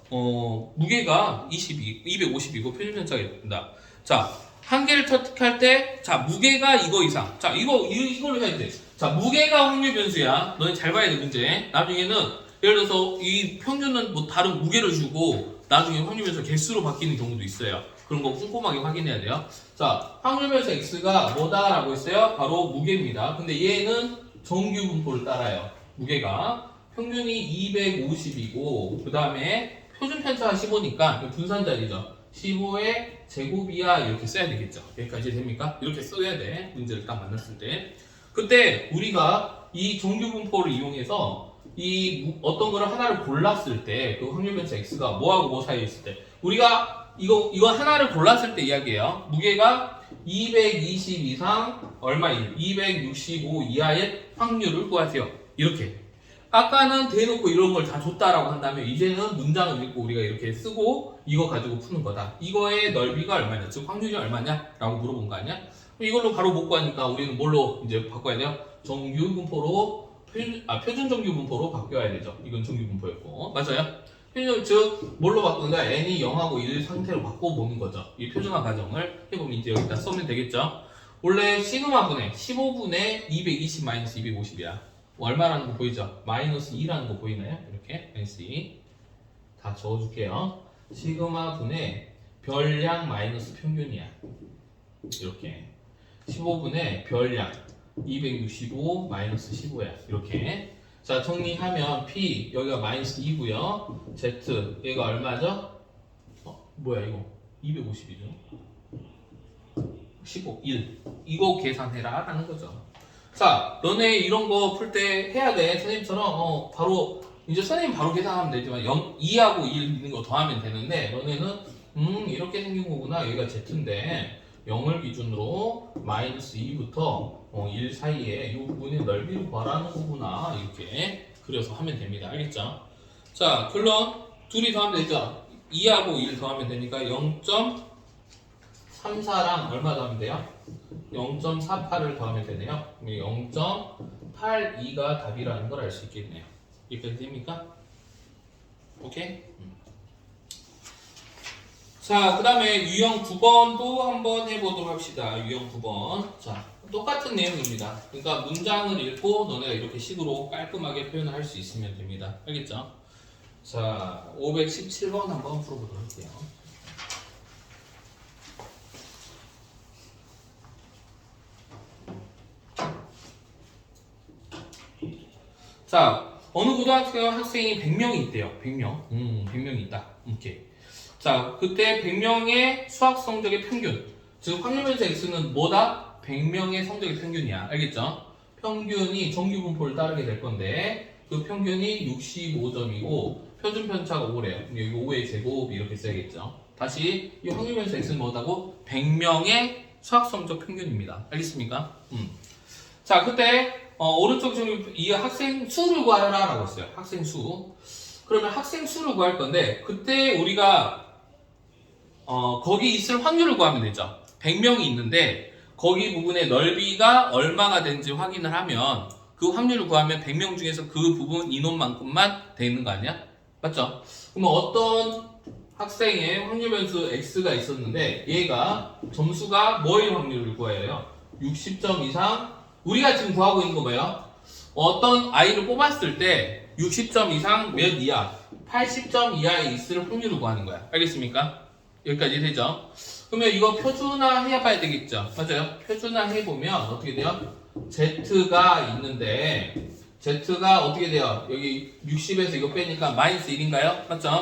S1: 무게가 250이고 표준편차가 있다. 자, 한 개를 터득할 때, 자, 무게가 이거 이상. 자, 이걸로 해야 돼. 자, 무게가 확률 변수야. 너네 잘 봐야 돼, 문제. 나중에는, 예를 들어서 이 평균은 뭐 다른 무게를 주고, 나중에 확률 변수 개수로 바뀌는 경우도 있어요. 그런 거 꼼꼼하게 확인해야 돼요. 자, 확률 변수 x가 뭐다라고 했어요? 바로 무게입니다. 근데 얘는 정규 분포를 따라요. 무게가. 평균이 250이고, 그 다음에 표준 편차가 15니까 분산자리죠. 15의 제곱이야 이렇게 써야 되겠죠. 여기까지 됩니까? 이렇게 써야 돼. 문제를 딱 만났을 때. 그때 우리가 이 정규 분포를 이용해서 이 어떤 거를 하나를 골랐을 때 그 확률 변수 x가 뭐하고 뭐 사이에 있을 때 우리가 이거 하나를 골랐을 때 이야기예요. 무게가 220 이상 얼마인 265 이하의 확률을 구하세요. 이렇게. 아까는 대놓고 이런 걸 다 줬다라고 한다면 이제는 문장을 읽고 우리가 이렇게 쓰고 이거 가지고 푸는 거다. 이거의 넓이가 얼마냐, 즉 확률이 얼마냐? 라고 물어본 거 아니야? 이걸로 바로 못 구하니까 우리는 뭘로 이제 바꿔야 돼요? 정규 분포로 표준 정규 분포로 바뀌어야 되죠. 이건 정규 분포였고 맞아요? 즉 뭘로 바꾸는가? n이 0하고 1 상태로 바꿔보는 거죠. 이 표준화 과정을 해보면 이제 여기다 써면 되겠죠. 원래 시그마분의 15분의 220 마이너스 250이야. 얼마라는 거 보이죠? 마이너스 2라는 거 보이나요? 이렇게 마이너스 2 다 적어줄게요. 시그마 분의 별량 마이너스 평균이야. 이렇게 15분의 별량 265 마이너스 15야. 이렇게. 자, 정리하면 P 여기가 마이너스 2고요. Z 얘가 얼마죠? 뭐야 이거 250이죠. 15, 1 이거 계산해라 라는 거죠. 자, 너네 이런 거 풀 때 해야 돼. 선생님처럼 바로 이제 선생님 바로 계산하면 되지만 2하고 1 있는 거 더하면 되는데 너네는 이렇게 생긴 거구나. 여기가 Z인데 0을 기준으로 마이너스 2부터 1 사이에 이 부분의 넓이를 구하라는 거구나. 이렇게 그려서 하면 됩니다. 알겠죠? 자, 결론 둘이 더하면 되죠? 2하고 1 더하면 되니까 0.34랑 얼마 더하면 돼요? 0.48을 더하면 되네요. 0.82가 답이라는 걸 알 수 있겠네요. 여기까지 됩니까? 오케이? 자, 그 다음에 유형 9번도 한번 해보도록 합시다. 유형 9번. 자, 똑같은 내용입니다. 그러니까 문장을 읽고 너네가 이렇게 식으로 깔끔하게 표현을 할 수 있으면 됩니다. 알겠죠? 자, 517번 한번 풀어보도록 할게요. 자, 어느 고등학교 학생이 100명이 있대요. 100명. 100명이 있다. 오케이. 자, 그때 100명의 수학 성적의 평균. 즉, 확률면수 x는 뭐다? 100명의 성적의 평균이야. 알겠죠? 평균이 정규 분포를 따르게 될 건데, 그 평균이 65점이고, 표준 편차가 5래요. 여기 5의 제곱 이렇게 써야겠죠? 다시, 이 확률면수 x는 뭐다고? 100명의 수학 성적 평균입니다. 알겠습니까? 자, 그때, 오른쪽 정규, 이 학생 수를 구하라 라고 했어요. 학생 수. 그러면 학생 수를 구할 건데, 그때 우리가 거기 있을 확률을 구하면 되죠. 100명이 있는데 거기 부분의 넓이가 얼마가 되는지 확인을 하면 그 확률을 구하면 100명 중에서 그 부분 인원만큼만 되는 거 아니야? 맞죠? 그러면 어떤 학생의 확률 변수 x가 있었는데 얘가 점수가 뭐일 확률을 구해야 해요? 60점 이상. 우리가 지금 구하고 있는 거 뭐예요? 어떤 아이를 뽑았을 때 60점 이상 몇 이하? 80점 이하에 있을 확률을 구하는 거야. 알겠습니까? 여기까지 되죠? 그러면 이거 표준화 해봐야 되겠죠? 맞아요? 표준화 해보면 어떻게 돼요? Z가 있는데 Z가 어떻게 돼요? 여기 60에서 이거 빼니까 마이너스 1인가요? 맞죠?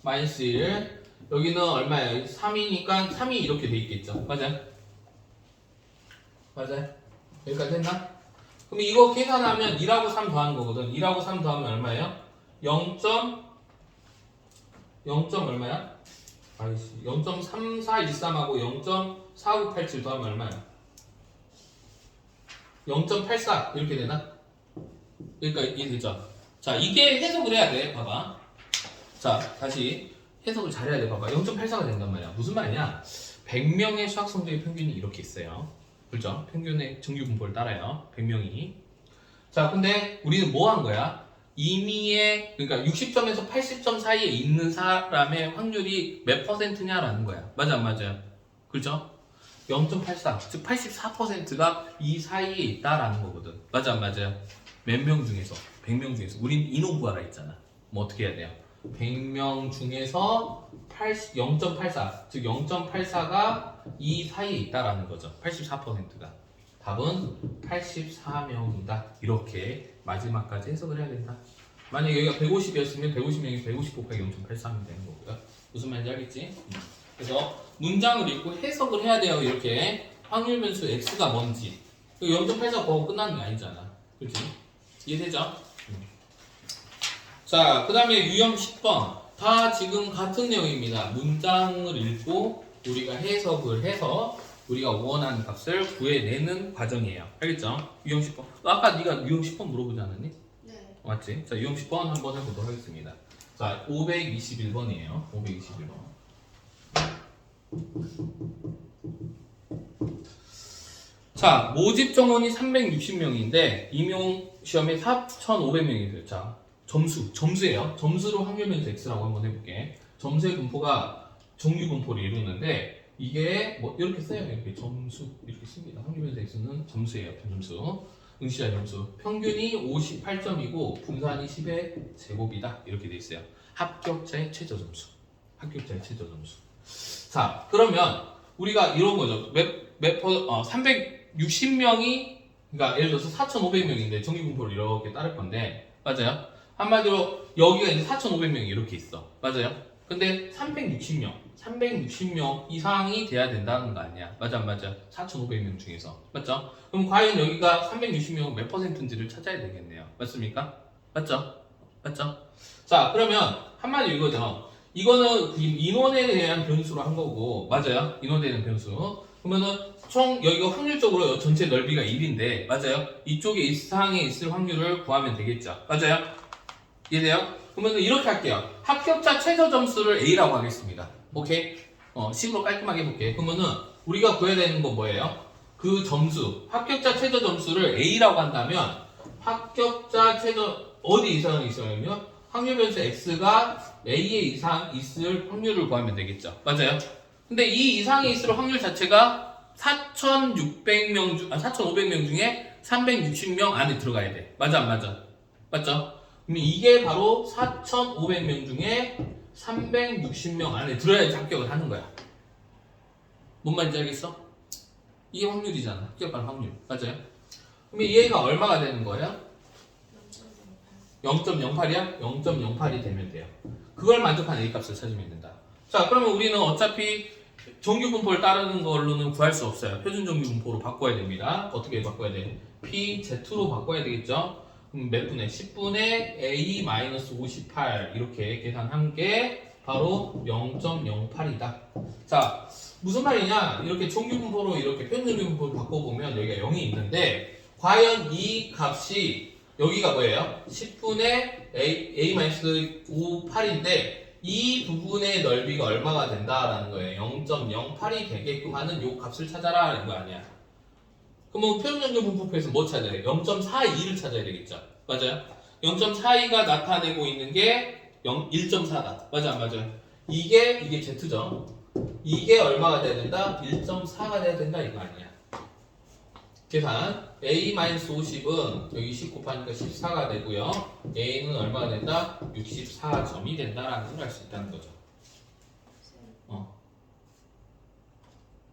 S1: 마이너스 1. 여기는 얼마예요? 3이니까 3이 이렇게 돼 있겠죠? 맞아요? 맞아요? 여기까지 했나? 그럼 이거 계산하면 1하고 3 더하는 거거든. 1하고 3 더하면 얼마예요? 0. 얼마야? 아이씨, 0.3413하고 0.4987 더하면 얼마야? 0.84 이렇게 되나? 그러니까 이게 되죠. 자, 이게 해석을 해야 돼. 봐봐. 자, 다시 해석을 잘해야 돼. 봐봐. 0.84가 된단 말이야. 무슨 말이냐? 100명의 수학 성적의 평균이 이렇게 있어요. 그렇죠? 평균의 정규 분포를 따라요. 100명이. 자, 근데 우리는 뭐 한 거야? 임의의, 그러니까 60점에서 80점 사이에 있는 사람의 확률이 몇 %냐라는 거야. 맞아, 안 맞아요? 그렇죠? 0.84, 즉 84%가 이 사이에 있다라는 거거든. 맞아, 안 맞아요? 몇 명 중에서? 100명 중에서. 우린 인원 구하라 했잖아. 뭐 어떻게 해야 돼요? 100명 중에서 0.84, 즉 0.84가 이 사이에 있다라는 거죠. 84%가. 답은 84명이다. 이렇게 마지막까지 해석을 해야 된다. 만약 여기가 150이었으면 150명이 150 곱하기 0.83이 되는 거고요. 무슨 말인지 알겠지? 그래서 문장을 읽고 해석을 해야 돼요. 이렇게 확률 변수 x가 뭔지. 0.84 보고 끝나는 게 아니잖아. 그렇지? 이해되죠? 자, 그 다음에 유형 10번. 다 지금 같은 내용입니다. 문장을 읽고 우리가 해석을 해서 우리가 원하는 값을 구해내는 과정이에요. 알겠죠? 유형 10번. 아까 네가 유형 10번 물어보지 않았니?
S3: 네.
S1: 맞지? 자, 유형 10번 한번 해보도록 하겠습니다. 자, 521번이에요. 521번. 자, 모집 정원이 360명인데 임용 시험에 4,500명이 돼요. 자, 점수예요. 점수로 확률 변수 x라고 한번 해볼게. 점수의 분포가 정규 분포를 이루는데 이게 뭐 이렇게 써요. 이렇게 점수 이렇게 씁니다. 확률 변수 x는 점수예요. 점수. 응시자 점수. 평균이 58점이고 분산이 10의 제곱이다. 이렇게 돼 있어요. 합격자의 최저 점수. 합격자의 최저 점수. 자, 그러면 우리가 이런 거죠. 360명이 그러니까 예를 들어서 4,500명인데 정규 분포를 이렇게 따를 건데 맞아요? 한마디로 여기가 이제 4,500명이 이렇게 있어. 맞아요? 그 근데 360명 이상이 돼야 된다는 거 아니야. 맞아 안 맞아? 4,500명 중에서. 맞죠? 그럼 과연 여기가 360명 몇 퍼센트인지를 찾아야 되겠네요. 맞습니까? 맞죠? 맞죠? 자, 그러면 한마디로 이거죠. 이거는 인원에 대한 변수로 한 거고, 맞아요? 인원에 대한 변수. 그러면은 총 여기가 확률적으로 전체 넓이가 1인데, 맞아요? 이쪽에 이상에 있을 확률을 구하면 되겠죠. 맞아요? 이해돼요? 그러면 이렇게 할게요. 합격자 최저 점수를 A라고 하겠습니다. 오케이? 식으로 깔끔하게 해볼게. 그러면은 우리가 구해야 되는 건 뭐예요? 그 점수, 합격자 최저 점수를 A라고 한다면 합격자 최저 어디 이상이 있어요? 확률 변수 X가 A의 이상 있을 확률을 구하면 되겠죠. 맞아요? 근데 이 이상이 있을 확률 자체가 4,500명 중에 360명 안에 들어가야 돼. 맞아 안 맞아? 맞죠? 그럼 이게 바로 4,500명 중에 360명 안에 들어야지 합격을 하는 거야. 뭔 말인지 알겠어? 이게 확률이잖아. 합격할 확률. 맞아요? 그럼 얘가 얼마가 되는 거예요? 0.08이야? 0.08이 되면 돼요. 그걸 만족한 A값을 찾으면 된다. 자, 그러면 우리는 어차피 정규분포를 따르는 걸로는 구할 수 없어요. 표준 정규분포로 바꿔야 됩니다. 어떻게 바꿔야 돼? PZ로 바꿔야 되겠죠? 그럼 몇 분의? 10분의 A-58 이렇게 계산한 게 바로 0.08이다. 자, 무슨 말이냐? 이렇게 정규분포로 이렇게 표준 정규분포를 바꿔보면 여기가 0이 있는데 과연 이 값이 여기가 뭐예요? 10분의 A-58인데 이 부분의 넓이가 얼마가 된다라는 거예요. 0.08이 되게끔 하는 이 값을 찾아라라는 거 아니야. 그러면 표준정규 분포표에서 뭐 찾아야 돼? 0.42를 찾아야 되겠죠. 맞아요? 0.42가 나타내고 있는 게 1.4다. 맞아 안 맞아요? 이게 Z죠. 이게 얼마가 돼야 된다? 1.4가 돼야 된다 이거 아니야. 계산 A-50은 여기 10 곱하니까 14가 되고요. A는 얼마가 된다? 64점이 된다라는 걸 알 수 있다는 거죠.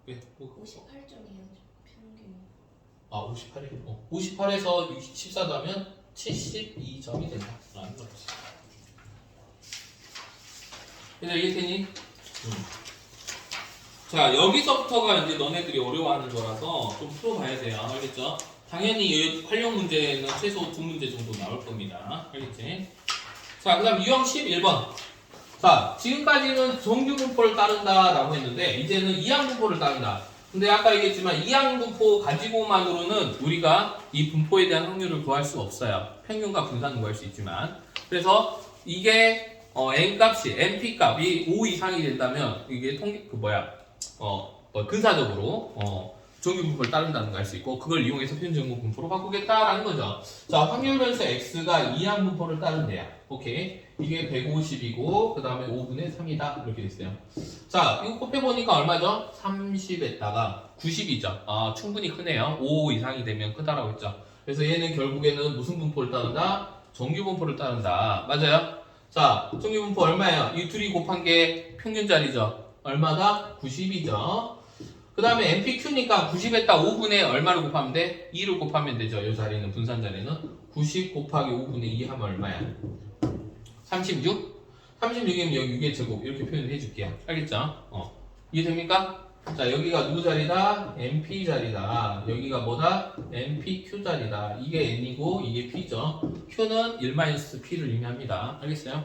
S1: 왜?
S2: 58점이에요. 평균.
S1: 58이 58에서 14 더하면 72점이 된다. 라는 거지. 얘들 이해되니? 자, 여기서부터가 이제 너네들이 어려워하는 거라서 좀 풀어봐야 돼요. 알겠죠? 당연히 이 활용 문제는 최소 2문제 정도 나올 겁니다. 알겠지? 자, 그 다음 유형 11번. 자, 지금까지는 정규분포를 따른다라고 했는데 이제는 이항분포를 따른다. 근데 아까 얘기했지만 이항분포 가지고만으로는 우리가 이 분포에 대한 확률을 구할 수 없어요. 평균과 분산은 구할 수 있지만. 그래서 이게 n값이 np값이 5 이상이 된다면 이게 근사적으로 정규분포를 따른다는 걸 알 수 있고 그걸 이용해서 표준정규분포로 바꾸겠다라는 거죠. 자, 확률 변수 x가 이항분포를 따른대요. 오케이. 이게 150이고 그 다음에 5분의 3이다 이렇게 됐어요. 자, 이거 곱해보니까 얼마죠? 30에다가 90이죠. 아, 충분히 크네요. 5 이상이 되면 크다라고 했죠. 그래서 얘는 결국에는 무슨 분포를 따른다? 정규분포를 따른다. 맞아요? 자, 정규분포 얼마예요? 이 둘이 곱한 게 평균자리죠. 얼마다? 90이죠. 그 다음에 MPQ니까 90에다 5분의 얼마를 곱하면 돼? 2를 곱하면 되죠. 이 자리는 분산 자리는 90 곱하기 5분의 2 하면 얼마야? 36? 36이면 여기 6의 제곱 이렇게 표현을 해줄게요. 알겠죠? 이해됩니까? 자, 여기가 누구 자리다? MP 자리다. 여기가 뭐다? MPQ 자리다. 이게 N이고 이게 P죠. Q는 1-P를 의미합니다. 알겠어요?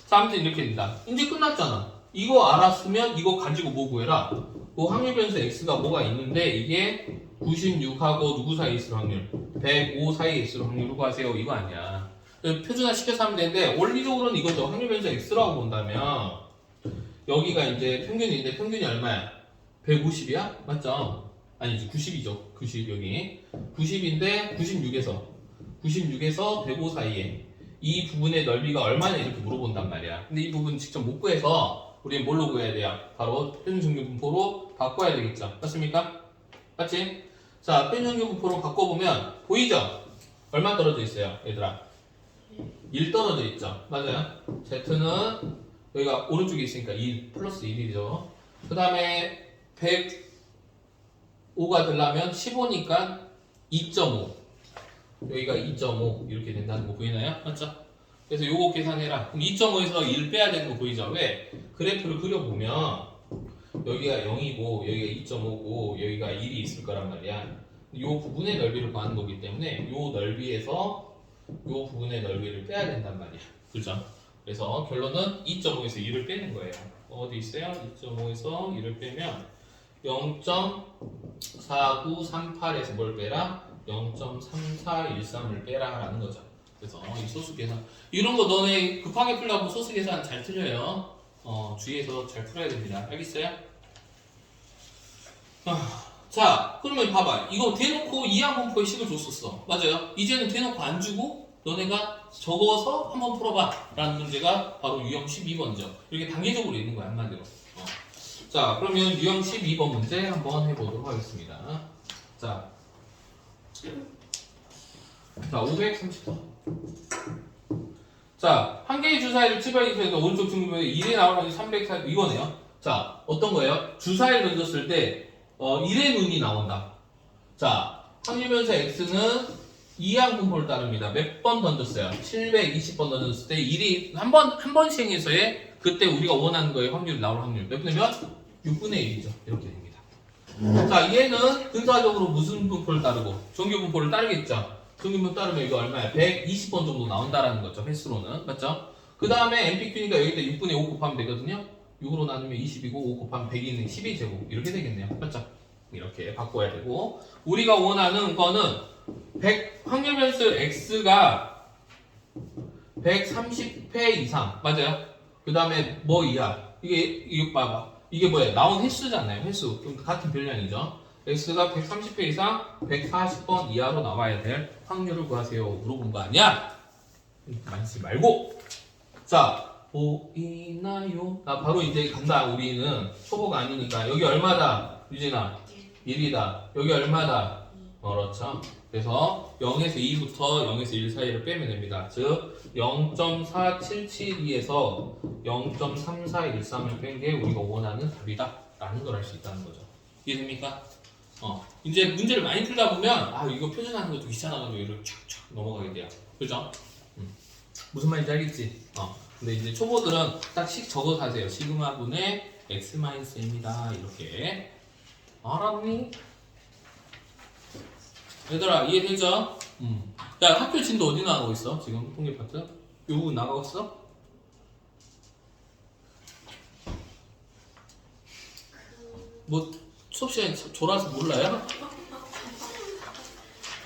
S1: 자, 아무튼 이렇게 된다. 이제 끝났잖아. 이거 알았으면 이거 가지고 뭐 구해라? 그 확률 변수 X가 뭐가 있는데 이게 96하고 누구 사이에 있을 확률? 105 사이에 있을 확률을 구하세요. 이거 아니야. 표준화 시켜서 하면 되는데 원리적으로는 이거죠. 확률 변수 X라고 본다면 여기가 이제 평균인데 평균이 얼마야? 150이야? 맞죠? 아니지 90이죠. 90 여기 90인데 96에서 105 사이에 이 부분의 넓이가 얼마냐 이렇게 물어본단 말이야. 근데 이 부분 직접 못 구해서 우리는 뭘로 구해야 돼요? 바로 표준정규분포로 바꿔야 되겠죠. 맞습니까? 맞지? 자, 표준정규분포로 바꿔보면 보이죠? 얼마 떨어져 있어요, 얘들아? 1 떨어져 있죠. 맞아요? Z는 여기가 오른쪽에 있으니까 1 플러스 1이죠. 그 다음에 105가 되려면 15니까 2.5 여기가 2.5 이렇게 된다는 거 보이나요? 맞죠? 그래서 요거 계산해라. 그럼 2.5에서 1 빼야 되는 거 보이죠? 왜? 그래프를 그려보면 여기가 0이고 여기가 2.5고 여기가 1이 있을 거란 말이야. 요 부분의 넓이를 구하는 거기 때문에 요 넓이에서 요 부분의 넓이를 빼야 된단 말이야. 그죠? 그래서 결론은 2.5에서 1을 빼는 거예요. 어디 있어요? 2.5에서 1을 빼면 0.4938에서 뭘 빼라? 0.3413을 빼라 라는 거죠. 그래서 이 소수 계산 이런 거 너네 급하게 풀려고 소수 계산 잘 틀려요. 주의해서 잘 풀어야 됩니다. 알겠어요? 자, 그러면 봐봐. 이거 대놓고 이항분포의 식을 줬었어. 맞아요? 이제는 대놓고 안 주고 너네가 적어서 한번 풀어봐 라는 문제가 바로 유형 12번이죠. 이렇게 단계적으로 있는 거야, 한마디로. 자, 그러면 유형 12번 문제 한번 해보도록 하겠습니다. 자, 530번. 자, 한 개의 주사위를 칠판에 펴서 오른쪽 중심에 1이 나오는 304 이거네요. 자, 어떤 거예요? 주사위를 던졌을 때 1의 눈이 나온다. 자, 확률변수 x는 이항분포를 따릅니다. 몇 번 던졌어요? 720번 던졌을 때 1이 한 번 시행해서의 그때 우리가 원하는 거에 확률이 나올 확률 몇 분이면 6분의 1이죠. 이렇게 됩니다. 자, 얘는 근사적으로 무슨 분포를 따르고 정규분포를 따르겠죠. 정규분포 따르면 이거 얼마야? 120번 정도 나온다라는 거죠. 횟수로는. 맞죠? 그 다음에 MPQ니까 여기다 6분의 5 곱하면 되거든요. 6으로 나누면 20이고 5 곱하면 100이는 12제곱 이렇게 되겠네요. 맞죠? 이렇게 바꿔야 되고 우리가 원하는 거는 확률변수 x가 130회 이상 맞아요? 그 다음에 뭐 이하 이거 봐봐 이게 뭐예요? 나온 횟수잖아요. 횟수 그럼 같은 별량이죠. x가 130회 이상 140번 이하로 나와야 될 확률을 구하세요. 물어본 거 아니야? 만지 말고 자 보이나요? 나 바로 이제 간다. 우리는 초보가 아니니까 여기 얼마다? 유진아 1이다. 여기 얼마다? 그렇죠. 그래서 0에서 2부터 0에서 1 사이를 빼면 됩니다. 즉 0.4772에서 0.3413을 뺀 게 우리가 원하는 답이다 라는 걸 알 수 있다는 거죠. 이해됩니까? 이제 문제를 많이 풀다 보면 이거 표준하는 것도 귀찮아가지고 이걸 쫙쫙 넘어가게 돼요. 그죠? 무슨 말인지 알겠지? 근데 이제 초보들은 딱 식 적어서 하세요. 시그마분의 x-m입니다. 이렇게. 알았니? 얘들아 이해되죠? 야 학교 진도 어디 나가고 있어? 지금 통계 파트? 요 부분 나가고 있어? 뭐 수업 시간에 졸아서 몰라요?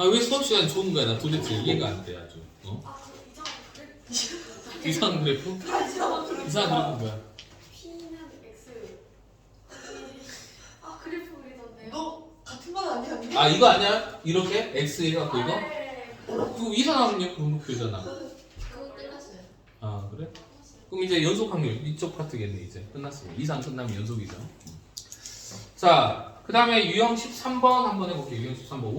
S1: 왜 수업 시간에 좋은 거야? 나 도대체 이해가 안 돼 아주. 이상한 그래프? 이상한 그래프 뭐야?
S3: P는 X. 그래프 그리던데요?
S2: 너 같은 건 아니야?
S1: 이거 아니야? 이렇게? X 해갖고 이거?
S3: 네.
S1: 그거 이상한 분목표잖아.
S2: 그거 끝났어요.
S1: 그래? 그럼 이제 연속 확률 이쪽 파트겠네. 이제 끝났습니다. 이상 끝나면 연속이죠. 자, 그 다음에 유형 13번 한번 해볼게요. 유형 13번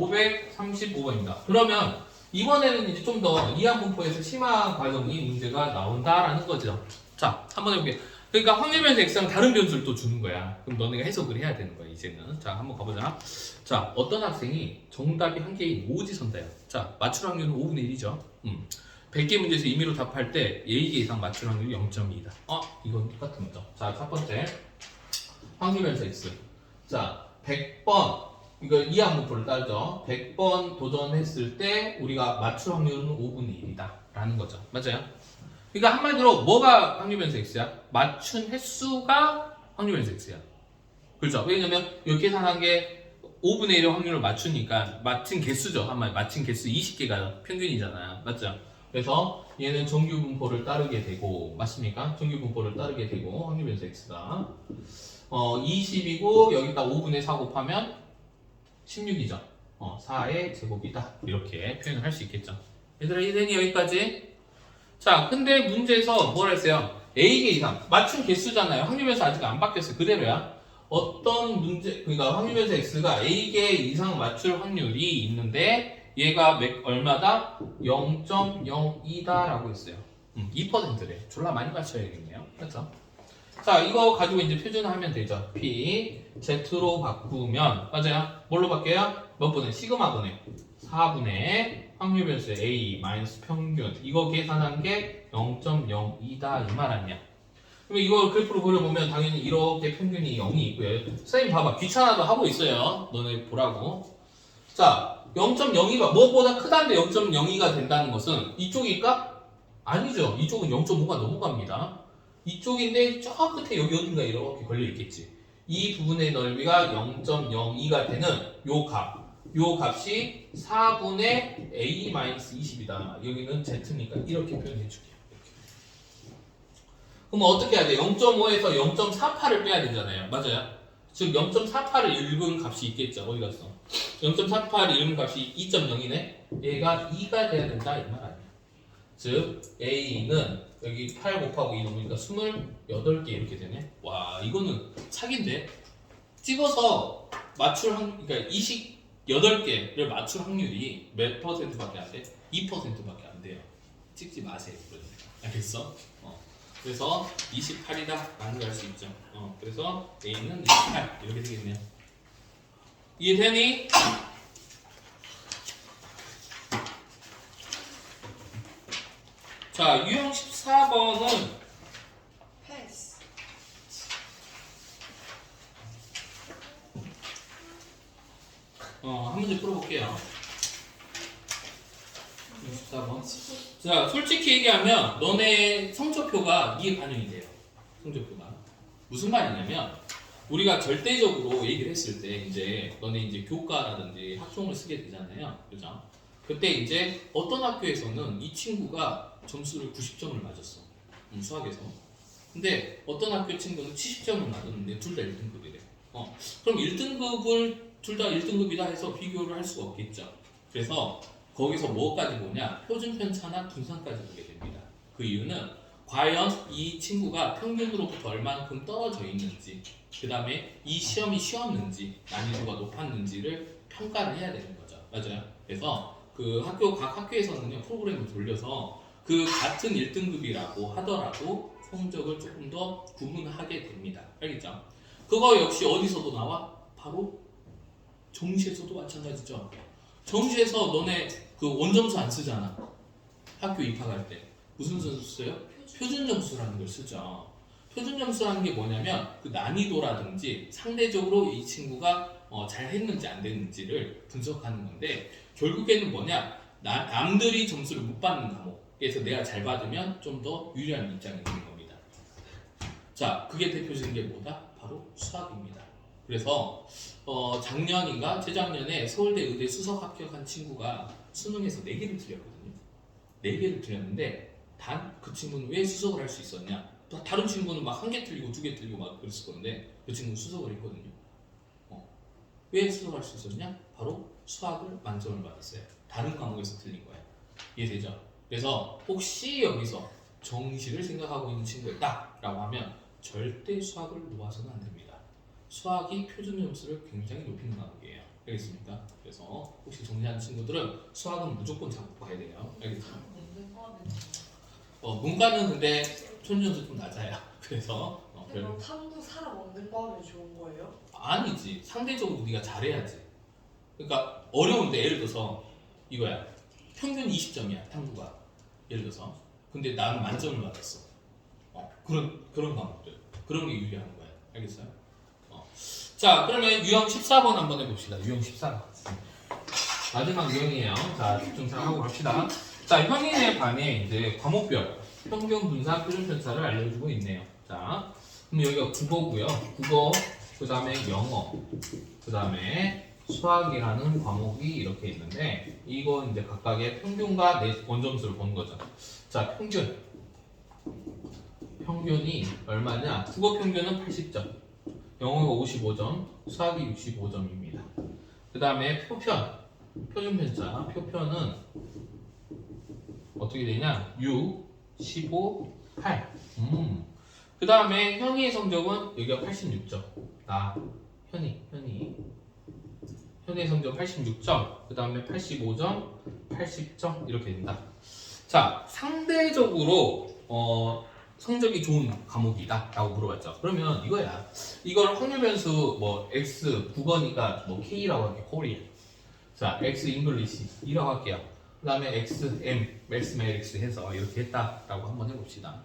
S1: 535번입니다. 그러면 이번에는 이제 좀 더 이항분포에서 심화 과정이 문제가 나온다라는 거죠. 자, 한번 해볼게요. 그러니까 확률변수 x랑 다른 변수를 또 주는 거야. 그럼 너네가 해석을 해야 되는 거야 이제는. 자, 한번 가보자. 자, 어떤 학생이 정답이 한 개인 오지선다야. 자, 맞출 확률은 5분의 1이죠. 100개 문제에서 임의로 답할 때 4개 이상 맞출 확률이 0.2다. 이건 똑같은 거죠. 자, 첫 번째 확률변수 x. 자, 100번 이거 이항분포를 따르죠. 100번 도전했을 때 우리가 맞출 확률은 5분의 1이다 라는 거죠. 맞아요? 그러니까 한마디로 뭐가 확률변수 x야? 맞춘 횟수가 확률변수 x야. 그렇죠? 왜냐면 이렇게 계산한 게 5분의 1의 확률을 맞추니까 맞힌 개수죠. 한마디 맞힌 개수 20개가 평균이잖아요. 맞죠? 그래서 얘는 정규분포를 따르게 되고 맞습니까? 정규분포를 따르게 되고 확률변수 x가 20이고 여기다 5분의 4 곱하면 16이죠. 4의 제곱이다. 이렇게 표현을 할 수 있겠죠. 얘들아 이해되니 여기까지? 자, 근데 문제에서 뭘 했어요? A개 이상 맞춘 개수잖아요. 확률변수 아직 안 바뀌었어요. 그대로야. 어떤 문제, 그러니까 확률변수 x가 A개 이상 맞출 확률이 있는데 얘가 얼마다? 0.02다라고 했어요. 2%래. 졸라 많이 맞춰야겠네요. 그렇죠? 자, 이거 가지고 이제 표준화하면 되죠. P, Z로 바꾸면, 맞아요? 뭘로 바뀌어요? 몇 분의? 시그마 분의 4분의 확률 변수의 A 마이너스 평균 이거 계산한 게 0.02다 이 말 아니야. 그럼 이걸 그래프로 그려보면 당연히 이렇게 평균이 0이 있고요. 선생님 봐봐. 귀찮아도 하고 있어요. 너네 보라고. 자, 0.02가 무엇보다 크다는데 0.02가 된다는 것은 이쪽일까? 아니죠. 이쪽은 0.5가 넘어갑니다. 이쪽인데 저 끝에 여기 어딘가 이렇게 걸려 있겠지. 이 부분의 넓이가 0.02가 되는 요 값이 4분의 A-20이다. 여기는 Z니까 이렇게 표현해 줄게요. 그럼 어떻게 해야 돼? 0.5에서 0.48을 빼야 되잖아요. 맞아요? 즉 0.48을 읽은 값이 있겠죠. 어디 갔어? 0.48을 읽은 값이 2.0이네. 얘가 2가 돼야 된다 이 말 아니야. 즉 A는 여기 8 곱하고 2 넘으니까 28개 이렇게 되네. 와 이거는 사기인데. 찍어서 맞출 그러니까 28개를 맞출 확률이 몇 %밖에 안 돼? 2%밖에 안 돼요. 찍지 마세요. 그러니까. 알겠어? 그래서 28이다 라는 걸 알 수 있죠. 그래서 A는 28 이렇게 되겠네요. 이해되니? 자, 유형 14번은
S2: 패스.
S1: 한 문제 풀어볼게요. 14번. 자, 솔직히 얘기하면 너네 성적표가 이게 반영이 돼요. 성적표가. 무슨 말이냐면 우리가 절대적으로 얘기를 했을 때 이제 너네 이제 교과라든지 학종을 쓰게 되잖아요. 그죠? 그때 이제 어떤 학교에서는 이 친구가 점수를 90점을 맞았어. 수학에서. 근데 어떤 학교 친구는 70점을 맞았는데 둘 다 1등급이래. 그럼 1등급을 둘 다 1등급이다 해서 비교를 할 수가 없겠죠. 그래서 거기서 뭐까지 보냐? 표준 편차나 분산까지 보게 됩니다. 그 이유는 과연 이 친구가 평균으로부터 얼만큼 떨어져 있는지, 그 다음에 이 시험이 쉬웠는지, 난이도가 높았는지를 평가를 해야 되는 거죠. 맞아요. 그래서 그 각 학교에서는요, 프로그램을 돌려서 그 같은 1등급이라고 하더라도 성적을 조금 더 구분하게 됩니다. 알겠죠? 그거 역시 어디서도 나와? 바로 정시에서도 마찬가지죠. 정시에서 너네 그 원점수 안 쓰잖아. 학교 입학할 때. 무슨 점수 써요? 표준 점수라는 걸 쓰죠. 표준 점수라는 게 뭐냐면 그 난이도라든지 상대적으로 이 친구가 잘 했는지 안 됐는지를 분석하는 건데 결국에는 뭐냐? 남들이 점수를 못 받는 과목에서 내가 잘 받으면 좀 더 유리한 입장이 되는 겁니다. 자, 그게 대표적인 게 뭐다? 바로 수학입니다. 그래서 작년인가 재작년에 서울대 의대 수석 합격한 친구가 수능에서 4개를 틀렸거든요. 4개를 틀렸는데 단 그 친구는 왜 수석을 할 수 있었냐? 다른 친구는 막 1개 틀리고 2개 틀리고 막 그랬을 건데 그 친구는 수석을 했거든요. 왜 수석할 수 있었냐? 바로 수학을 만점을 받았어요. 다른 과목에서 틀린 거예요. 이해되죠? 그래서 혹시 여기서 정시를 생각하고 있는 친구가 있다라고 하면 절대 수학을 놓아서는 안 됩니다. 수학이 표준 점수를 굉장히 높이는 과목이에요. 알겠습니까? 그래서 혹시 정시하는 친구들은 수학은 무조건 잡고 가야 돼요. 알겠죠? 문과는 근데 표준 점수 좀 낮아요. 그래서
S2: 그럼 탐구 사람 없는 거 하면 좋은 거예요?
S1: 아니지. 상대적으로 네가 잘해야지. 그러니까 어려운데 예를 들어서 이거야. 평균 20점이야 탐구가. 예를 들어서. 근데 나는 만점을 받았어. 그런 과목들. 그런 게 유리한 거야. 알겠어요? 자, 그러면 유형 14번 한번 해봅시다. 유형 14번. 마지막 유형이에요. 자, 집중 잘 하고 갑시다. 자, 현인의 반에 이제 과목별 평균 분산 표준 편차를 알려주고 있네요. 자, 그럼 여기가 국어고요. 국어, 그 다음에 영어, 그 다음에 수학이라는 과목이 이렇게 있는데 이거 이제 각각의 평균과 원점수를 보는 거죠. 자, 평균이 얼마냐? 국어 평균은 80점, 영어가 55점, 수학이 65점입니다. 그 다음에 표준 편차, 표편은 어떻게 되냐? 6, 15, 8. 그 다음에 현이의 성적은 여기가 86점. 현이의 성적 86점. 그 다음에 85점, 80점 이렇게 된다. 자, 상대적으로 성적이 좋은 과목이다 라고 물어봤죠. 그러면 이거야. 이걸 확률 변수 뭐 X 국어니까 뭐 K라고 할게요. 코리아. 자, X 잉글리시 이라고 할게요. 그 다음에 x, m, 맥스 매릭스 해서 이렇게 했다라고 한번 해봅시다.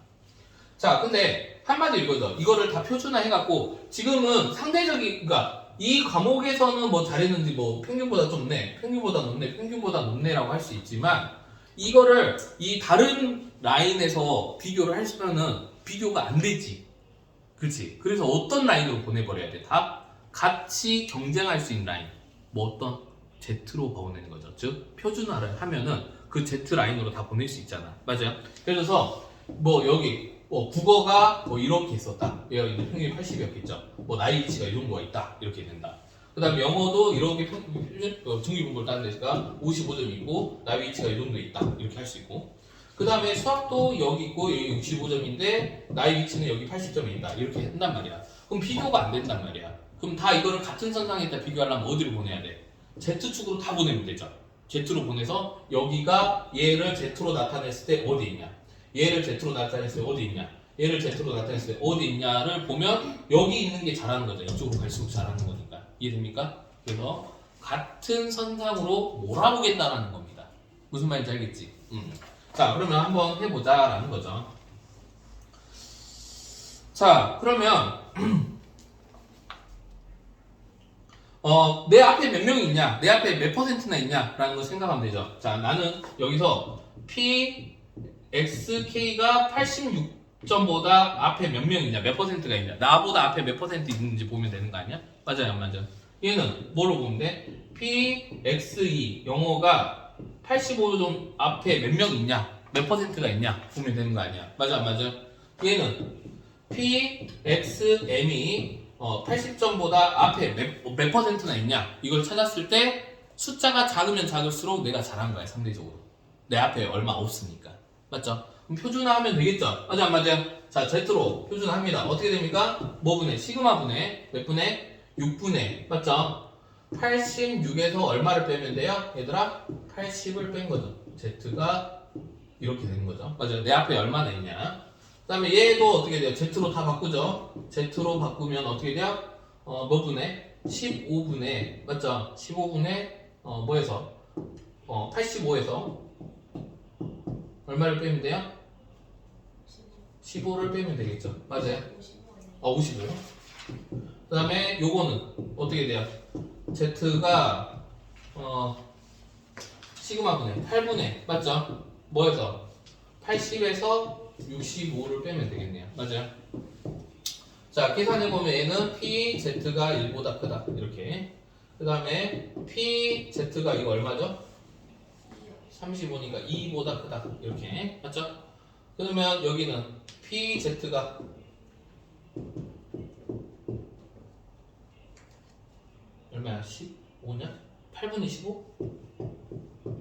S1: 자, 근데 한마디로 이거죠. 이거를 다 표준화 해갖고 지금은 상대적인, 그러니까 이 과목에서는 뭐 잘했는지 뭐 평균보다 좁네, 평균보다 높네, 평균보다 높네라고 할 수 있지만 이거를 이 다른 라인에서 비교를 하시면은 비교가 안 되지. 그렇지? 그래서 어떤 라인으로 보내버려야 돼? 다 같이 경쟁할 수 있는 라인. 뭐 어떤 Z로 보내는 거죠. 즉 표준화를 하면은 그 Z 라인으로 다 보낼 수 있잖아. 맞아요? 그래서 뭐 여기 국어가 뭐 이렇게 있었다. 얘가 이제 평균이 80이었겠죠. 뭐 나이 위치가 이 정도가 있다. 이렇게 된다. 그 다음에 영어도 이렇게 중기분포를 따는 데가 55점이 있고 나이 위치가 이 정도 있다. 이렇게 할 수 있고. 그 다음에 수학도 여기 있고 여기 65점인데 나이 위치는 여기 80점이 있다. 이렇게 한단 말이야. 그럼 비교가 안 된단 말이야. 그럼 다 이거를 같은 선상에다 비교하려면 어디로 보내야 돼? Z축으로 다 보내면 되죠. Z로 보내서 여기가 얘를 Z로 나타냈을 때 어디 있냐? 얘를 Z로 나타냈을 때 어디 있냐? 얘를 Z로 나타냈을 때 어디 있냐를 보면 여기 있는 게 잘하는 거죠. 이쪽으로 갈수록 잘하는 거니까. 이해됩니까? 그래서 같은 선상으로 몰아보겠다라는 겁니다. 무슨 말인지 알겠지? 자, 그러면 한번 해보자라는 거죠. 자, 그러면 내 앞에 몇 명이 있냐? 내 앞에 몇 퍼센트나 있냐? 라는 거 생각하면 되죠. 자, 나는 여기서 P, X, K가 86점보다 앞에 몇 명 있냐? 몇 퍼센트가 있냐? 나보다 앞에 몇 퍼센트 있는지 보면 되는 거 아니야? 맞아요, 안 맞아요? 얘는 뭐로 보면 돼? P, X, E 영어가 85점 앞에 몇 명 있냐? 몇 퍼센트가 있냐? 보면 되는 거 아니야? 맞아, 안 맞아? 얘는 P, X, M이 80점보다 앞에 몇 퍼센트나 있냐? 이걸 찾았을 때 숫자가 작으면 작을수록 내가 잘한 거야, 상대적으로. 내 앞에 얼마 없으니까. 맞죠? 그럼 표준화하면 되겠죠? 맞아, 안 맞아요? 자, Z로 표준화합니다. 어떻게 됩니까? 뭐 분의? 시그마 분의 몇 분의? 6분의. 맞죠? 86에서 얼마를 빼면 돼요? 얘들아? 80을 뺀 거죠. Z가 이렇게 되는 거죠. 맞아요. 내 앞에 얼마나 있냐? 그 다음에 얘도 어떻게 돼요? Z로 다 바꾸죠? Z로 바꾸면 어떻게 돼요? 몇 분의? 15분의, 맞죠? 15분의, 뭐에서? 85에서 얼마를 빼면 돼요? 15를 빼면 되겠죠? 맞아요? 55요? 그 다음에 요거는 어떻게 돼요? Z가, 시그마 분의 8분의, 맞죠? 뭐에서? 80에서 65를 빼면 되겠네요. 맞아요? 자, 계산해보면 얘는 PZ가 1보다 크다. 이렇게. 그 다음에 PZ가 이거 얼마죠? 35니까 2보다 크다. 이렇게. 맞죠? 그러면 여기는 PZ가 얼마야? 15냐? 8분의 15?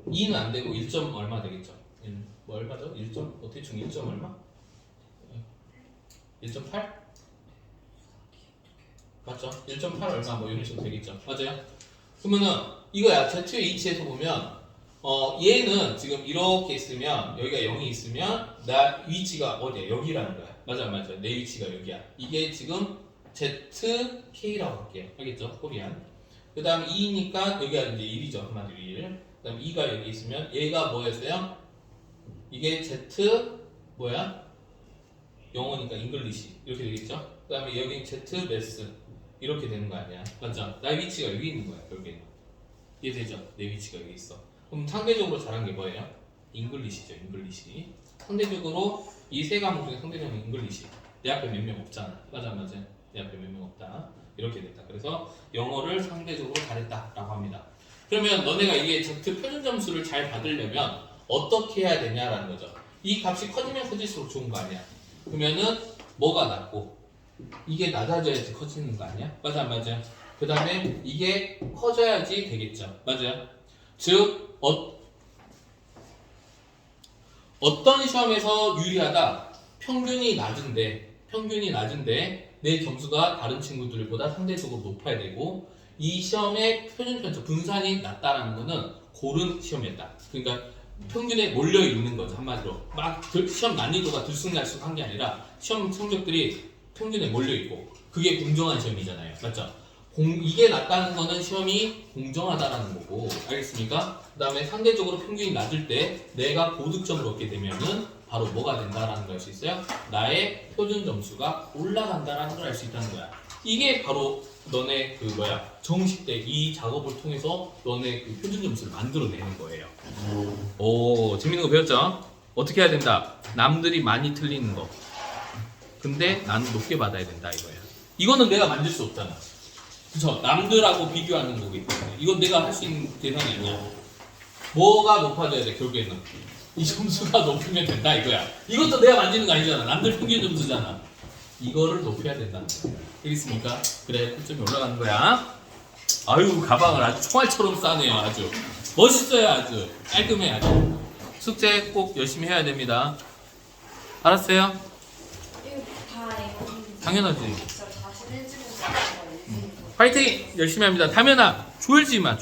S1: 2는 안 되고 1점 얼마 되겠죠? 뭐 얼마죠? 1점? 어떻게 중 1점 얼마? 1.8? 맞죠? 1.8 얼마 뭐 이런 식으로 되겠죠? 맞아요? 그러면은 이거야. Z의 H에서 보면 얘는 지금 이렇게 있으면 여기가 0이 있으면 나 위치가 어디야? 여기라는 거야. 맞아, 맞아. 내 위치가 여기야. 이게 지금 ZK라고 할게요. 알겠죠? 코리안. 그 다음 2니까 여기가 이제 1이죠. 한마디로 1. 그 다음 2가 여기 있으면 얘가 뭐였어요? 이게 Z 뭐야? 영어니까 잉글리시 이렇게 되겠죠? 그 다음에 여기 Z 매스 이렇게 되는 거 아니야? 맞죠? 나의 위치가 여기 있는 거야 결국에는. 이해되죠? 내 위치가 여기 있어. 그럼 상대적으로 잘한 게 뭐예요? 잉글리시죠. 잉글리시. 상대적으로 이 세 과목 중에 상대적으로 잉글리시. 내 앞에 몇 명 없잖아. 맞아, 맞아. 내 앞에 몇 명 없다. 이렇게 됐다. 그래서 영어를 상대적으로 잘했다라고 합니다. 그러면 너네가 이게 Z 표준 점수를 잘 받으려면 어떻게 해야 되냐라는 거죠. 이 값이 커지면 커질수록 좋은 거 아니야. 그러면은 뭐가 낮고 이게 낮아져야지 커지는 거 아니야? 맞아, 맞아. 그 다음에 이게 커져야지 되겠죠. 맞아요. 즉 어떤 시험에서 유리하다? 평균이 낮은데 내 점수가 다른 친구들보다 상대적으로 높아야 되고 이 시험의 표준 편차 분산이 낮다라는 거는 고른 시험이었다. 그러니까 평균에 몰려 있는 거죠. 한마디로 막 시험 난이도가 들쑥날쑥 한 게 아니라 시험 성적들이 평균에 몰려 있고 그게 공정한 시험이잖아요. 맞죠? 이게 낮다는 거는 시험이 공정하다라는 거고, 알겠습니까? 그 다음에 상대적으로 평균이 낮을 때 내가 고득점을 얻게 되면은 바로 뭐가 된다라는 걸 알 수 있어요? 나의 표준 점수가 올라간다라는 걸 알 수 있다는 거야. 이게 바로 너네 그 정식 때 이 작업을 통해서 너네 그 표준 점수를 만들어내는 거예요. 오, 재밌는 거 배웠죠? 어떻게 해야 된다? 남들이 많이 틀리는 거. 근데 나는 높게 받아야 된다 이거야. 이거는 내가 만들 수 없잖아. 그쵸? 남들하고 비교하는 거기 때문에 이건 내가 할 수 있는 대상이 아니야. 뭐가 높아져야 돼 결국에는? 이 점수가 높으면 된다 이거야. 이것도 내가 만지는 거 아니잖아. 남들 평균 점수잖아. 이거를 높여야 된다는 거야. 알겠습니까? 그래, 표점이 올라가는 거야. 아유, 가방을 아주 총알처럼 싸네요. 아주 멋있어요. 아주 깔끔해. 아주 숙제 꼭 열심히 해야 됩니다. 알았어요?
S3: 이거 다 이거
S1: 당연하지.
S3: 진짜 자신 일찍 오는 거
S1: 파이팅! 열심히 합니다. 담연아, 졸지 마.